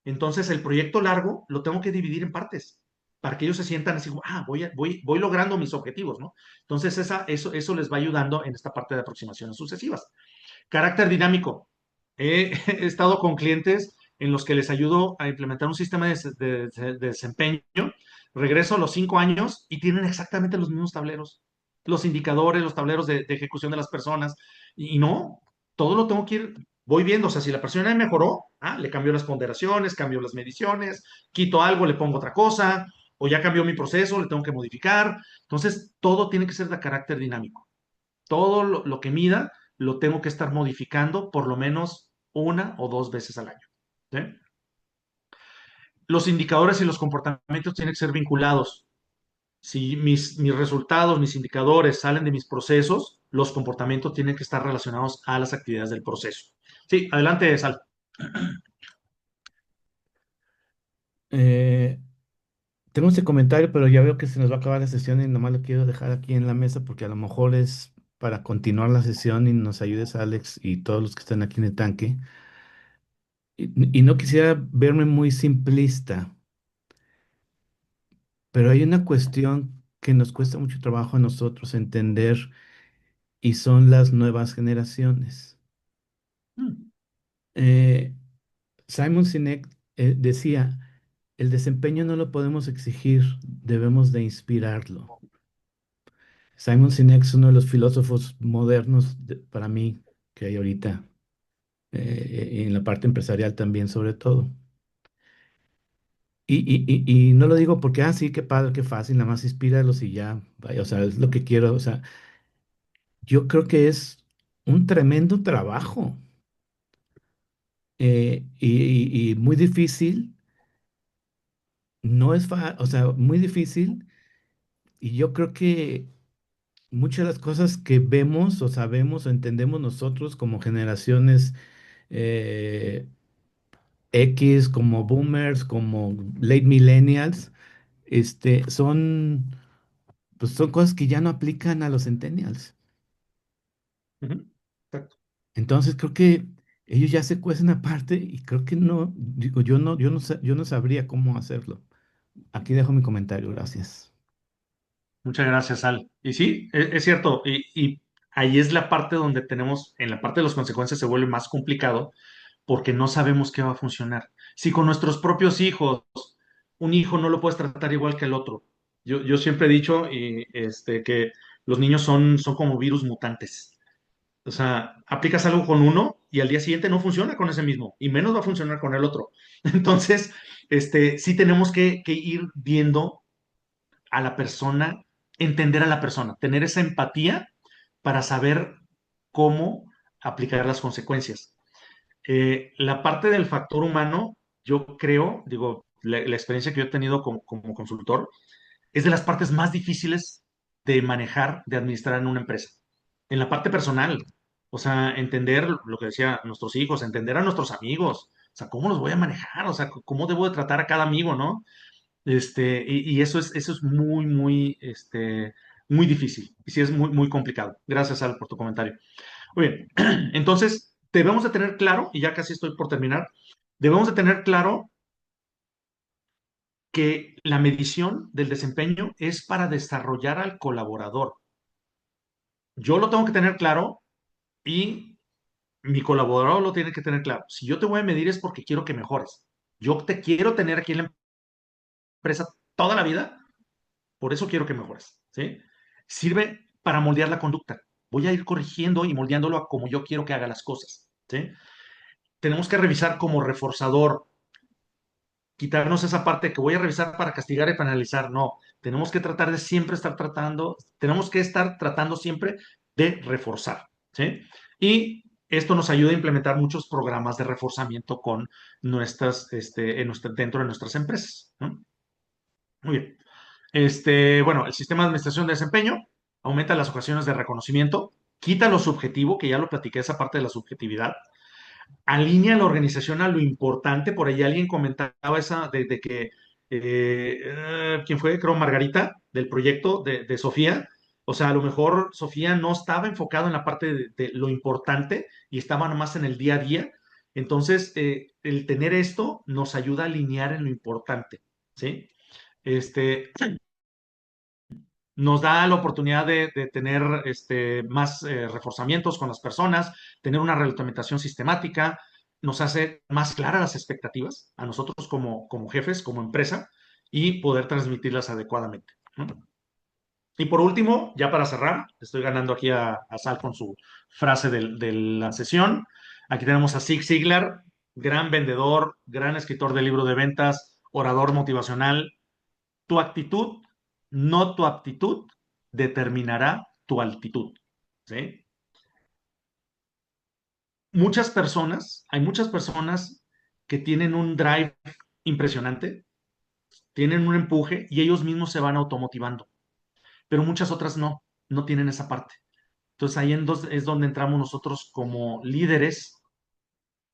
Entonces el proyecto largo lo tengo que dividir en partes para que ellos se sientan así, voy logrando mis objetivos, ¿no? Entonces eso les va ayudando en esta parte de aproximaciones sucesivas. Carácter dinámico. He estado con clientes en los que les ayudo a implementar un sistema de desempeño. Regreso a los 5 años y tienen exactamente los mismos tableros, los indicadores, los tableros de ejecución de las personas. Y no, todo lo tengo que ir voy viendo, o sea, si la persona mejoró, le cambio las ponderaciones, cambio las mediciones, quito algo, le pongo otra cosa, o ya cambió mi proceso, le tengo que modificar. Entonces, todo tiene que ser de carácter dinámico. Todo lo que mida lo tengo que estar modificando por lo menos 1 o 2 veces al año. ¿Sí? Los indicadores y los comportamientos tienen que ser vinculados. Si mis resultados, mis indicadores salen de mis procesos, los comportamientos tienen que estar relacionados a las actividades del proceso. Sí, adelante, Sal. Eh, Tengo ese comentario, pero ya veo que se nos va a acabar la sesión y nomás lo quiero dejar aquí en la mesa porque a lo mejor es para continuar la sesión y nos ayudes, Alex, y todos los que están aquí en el tanque. Y no quisiera verme muy simplista, pero hay una cuestión que nos cuesta mucho trabajo a nosotros entender y son las nuevas generaciones. Mm. Eh, Simon Sinek decía, el desempeño no lo podemos exigir, debemos de inspirarlo. Simon Sinek es uno de los filósofos modernos para mí que hay ahorita, y en la parte empresarial también sobre todo. Y no lo digo porque, sí, qué padre, qué fácil, nada más inspíralos y ya, vaya, o sea, es lo que quiero, o sea, yo creo que es un tremendo trabajo, y muy difícil, no es o sea, muy difícil, y yo creo que muchas de las cosas que vemos o sabemos o entendemos nosotros como generaciones, eh, X, como boomers, como late millennials, pues son cosas que ya no aplican a los centennials. Ujú. Exacto. Entonces creo que ellos ya se cuecen aparte y creo que no, digo, yo no sabría cómo hacerlo. Aquí dejo mi comentario, gracias. Muchas gracias, Sal. Y sí, es cierto, y ahí es la parte donde tenemos, en la parte de las consecuencias se vuelve más complicado porque no sabemos qué va a funcionar. Si con nuestros propios hijos, un hijo no lo puedes tratar igual que el otro. Yo siempre he dicho que los niños son como virus mutantes. O sea, aplicas algo con uno y al día siguiente no funciona con ese mismo, y menos va a funcionar con el otro. Entonces, sí tenemos que ir viendo a la persona, entender a la persona, tener esa empatía para saber cómo aplicar las consecuencias. La parte del factor humano, yo creo, digo, la experiencia que yo he tenido como consultor, es de las partes más difíciles de manejar, de administrar en una empresa. En la parte personal, o sea, entender lo que decía nuestros hijos, entender a nuestros amigos, o sea, cómo los voy a manejar, o sea, cómo debo de tratar a cada amigo, ¿no? Y eso es muy, muy, muy difícil. Y sí es muy, muy complicado. Gracias, Al, por tu comentario. Muy bien. Entonces, debemos de tener claro, y ya casi estoy por terminar, debemos de tener claro que la medición del desempeño es para desarrollar al colaborador. Yo lo tengo que tener claro y mi colaborador lo tiene que tener claro. Si yo te voy a medir es porque quiero que mejores. Yo te quiero tener aquí en la empresa toda la vida. Por eso quiero que mejores, ¿sí? Sirve para moldear la conducta. Voy a ir corrigiendo y moldeándolo a como yo quiero que haga las cosas, ¿sí? Tenemos que revisar como reforzador, quitarnos esa parte que voy a revisar para castigar y penalizar. No, tenemos que tratar de siempre estar tratando, tenemos que estar tratando siempre de reforzar, ¿sí? Y esto nos ayuda a implementar muchos programas de reforzamiento con dentro de nuestras empresas, ¿no? Muy bien. Bueno, el sistema de administración de desempeño aumenta las ocasiones de reconocimiento, quita lo subjetivo, que ya lo platiqué, esa parte de la subjetividad, alinea la organización a lo importante. Por ahí alguien comentaba esa de que, ¿quién fue? Creo Margarita, del proyecto de Sofía. O sea, a lo mejor Sofía no estaba enfocado en la parte de lo importante y estaba nomás en el día a día. Entonces, el tener esto nos ayuda a alinear en lo importante, ¿sí? Este, nos da la oportunidad de tener más reforzamientos con las personas, tener una reglamentación sistemática, nos hace más claras las expectativas a nosotros como jefes, como empresa, y poder transmitirlas adecuadamente, ¿no? Y por último, ya para cerrar, estoy ganando aquí a Sal con su frase de la sesión. Aquí tenemos a Zig Ziglar, gran vendedor, gran escritor de libro de ventas, orador motivacional. Tu actitud, no tu aptitud, determinará tu altitud. ¿Sí? Hay muchas personas que tienen un drive impresionante, tienen un empuje y ellos mismos se van automotivando, pero muchas otras no tienen esa parte. Entonces ahí es donde entramos nosotros como líderes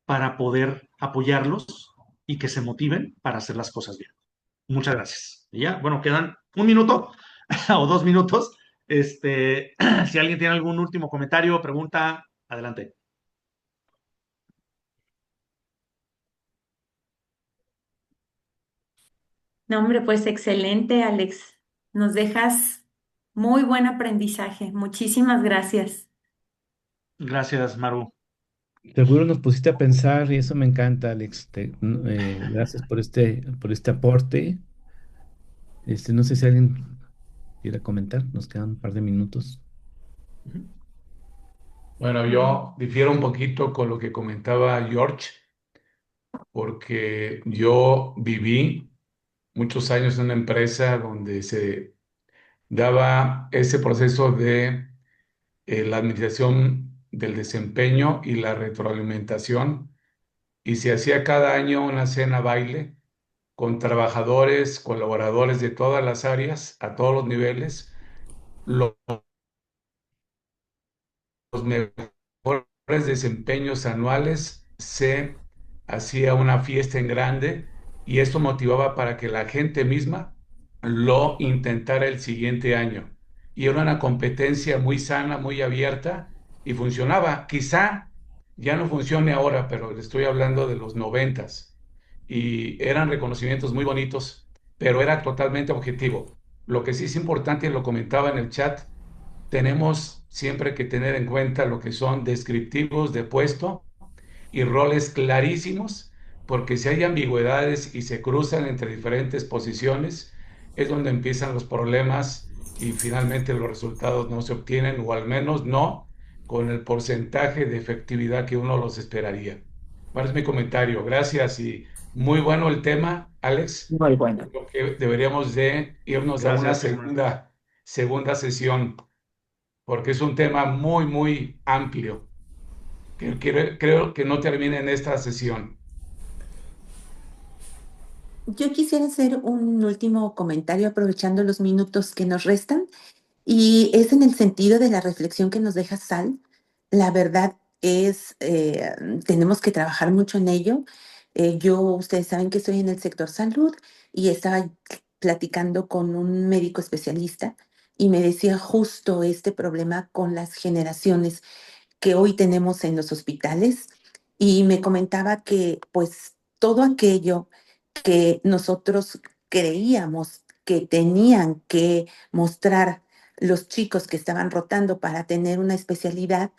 para poder apoyarlos y que se motiven para hacer las cosas bien. Muchas gracias. Y ya, bueno, quedan un minuto o 2 minutos. Si alguien tiene algún último comentario o pregunta, adelante. No, hombre, pues excelente, Alex. Nos dejas muy buen aprendizaje. Muchísimas gracias. Gracias, Maru. Seguro nos pusiste a pensar y eso me encanta, Alex. Gracias por este aporte. No sé si alguien quiera comentar. Nos quedan un par de minutos. Bueno, yo difiero un poquito con lo que comentaba George, porque yo viví muchos años en una empresa donde se daba ese proceso de la administración del desempeño y la retroalimentación, y se hacía cada año una cena baile con trabajadores, colaboradores de todas las áreas, a todos los niveles. Los mejores desempeños anuales, se hacía una fiesta en grande y esto motivaba para que la gente misma lo intentara el siguiente año. Y era una competencia muy sana, muy abierta y funcionaba. Quizá ya no funcione ahora, pero le estoy hablando de los 90s. Y eran reconocimientos muy bonitos, pero era totalmente objetivo. Lo que sí es importante, y lo comentaba en el chat, tenemos siempre que tener en cuenta lo que son descriptivos de puesto y roles clarísimos, porque si hay ambigüedades y se cruzan entre diferentes posiciones, es donde empiezan los problemas y finalmente los resultados no se obtienen, o al menos no con el porcentaje de efectividad que uno los esperaría. Bueno, es mi comentario. Gracias y muy bueno el tema, Alex. Muy bueno. Creo que deberíamos de irnos a una Gracias, Emma. segunda sesión, porque es un tema muy, muy amplio, que creo que no termina en esta sesión. Yo quisiera hacer un último comentario aprovechando los minutos que nos restan y es en el sentido de la reflexión que nos deja Sal. La verdad es, tenemos que trabajar mucho en ello. Ustedes saben que estoy en el sector salud y estaba platicando con un médico especialista y me decía justo este problema con las generaciones que hoy tenemos en los hospitales y me comentaba que pues todo aquello que nosotros creíamos que tenían que mostrar los chicos que estaban rotando para tener una especialidad,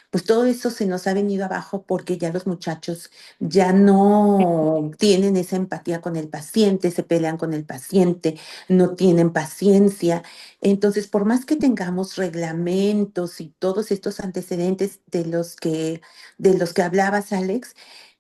pues todo eso se nos ha venido abajo porque ya los muchachos ya no tienen esa empatía con el paciente, se pelean con el paciente, no tienen paciencia. Entonces, por más que tengamos reglamentos y todos estos antecedentes de los que hablabas, Alex,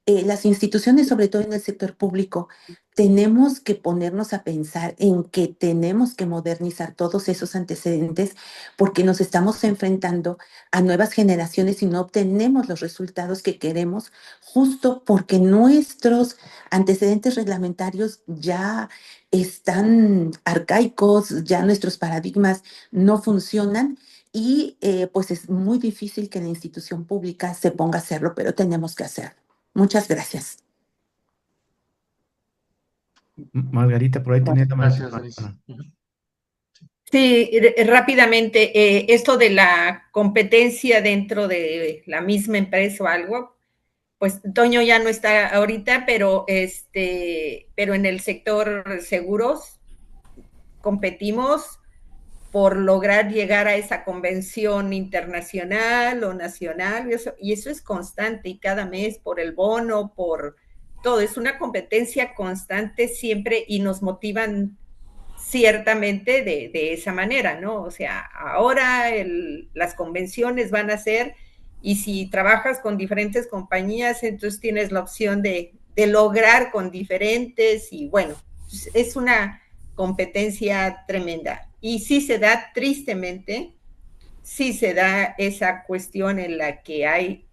las instituciones, sobre todo en el sector público, tenemos que ponernos a pensar en que tenemos que modernizar todos esos antecedentes porque nos estamos enfrentando a nuevas generaciones y no obtenemos los resultados que queremos justo porque nuestros antecedentes reglamentarios ya están arcaicos, ya nuestros paradigmas no funcionan y pues es muy difícil que la institución pública se ponga a hacerlo, pero tenemos que hacerlo. Muchas gracias. Margarita, por ahí tenía la mano. Gracias, Denise. Sí, rápidamente, esto de la competencia dentro de la misma empresa o algo, pues Toño ya no está ahorita, pero en el sector seguros competimos por lograr llegar a esa convención internacional o nacional, y eso es constante, y cada mes por el bono, por todo, es una competencia constante siempre, y nos motivan ciertamente de esa manera, ¿no? O sea, ahora las convenciones van a ser, Y si trabajas con diferentes compañías, entonces tienes la opción de lograr con diferentes y bueno, es una competencia tremenda. Y sí se da, tristemente, sí se da esa cuestión en la que hay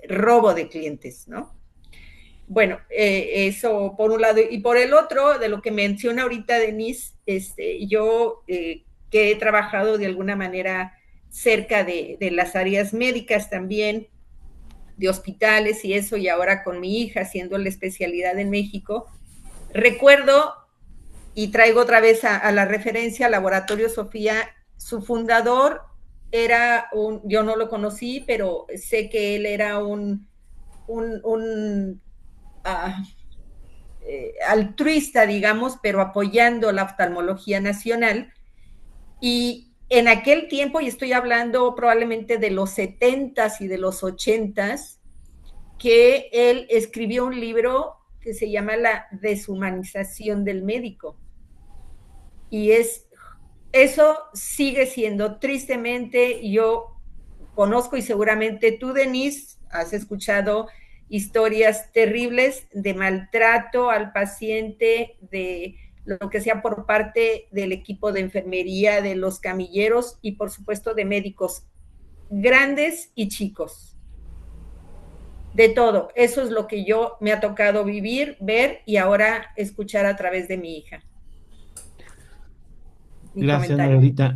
robo de clientes, ¿no? Bueno, eso por un lado. Y por el otro, de lo que menciona ahorita Denise, yo que he trabajado de alguna manera cerca de las áreas médicas también, de hospitales y eso, y ahora con mi hija haciendo la especialidad en México, recuerdo, y traigo otra vez a la referencia, Laboratorio Sofía, su fundador era yo no lo conocí, pero sé que él era un altruista, digamos, pero apoyando la oftalmología nacional. Y en aquel tiempo, y estoy hablando probablemente de los 70s y de los 80s, que él escribió un libro que se llama La deshumanización del médico. Y eso sigue siendo, tristemente, yo conozco y seguramente tú, Denise, has escuchado historias terribles de maltrato al paciente, de lo que sea por parte del equipo de enfermería, de los camilleros y por supuesto de médicos grandes y chicos. De todo. Eso es lo que yo me ha tocado vivir, ver y ahora escuchar a través de mi hija. Gracias, Margarita.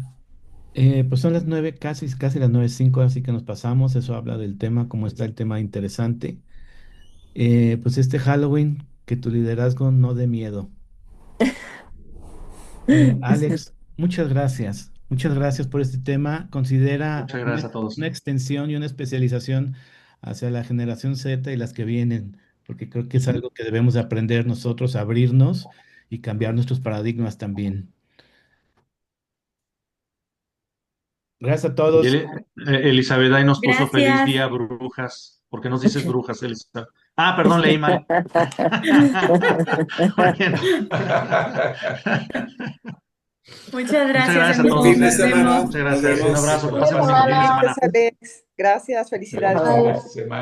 Pues son las 9, casi las 9:05, así que nos pasamos. Eso habla del tema, cómo está el tema interesante. Pues este Halloween, que tu liderazgo no dé miedo. Alex, muchas gracias. Muchas gracias por este tema. Considera Muchas gracias a todos. una extensión y una especialización hacia la generación Z y las que vienen, porque creo que es algo que debemos de aprender nosotros, abrirnos y cambiar nuestros paradigmas también. Gracias a todos. Elizabeth ahí nos puso feliz Gracias. día, brujas. ¿Por qué nos dices brujas, Elizabeth? Ah, perdón, leí mal. Muchas gracias, gracias a amigos. todos. Nos vemos. Muchas gracias. Un abrazo. Que pasen Gracias, buen fin de semana. Alex. Gracias, felicidades. Semana.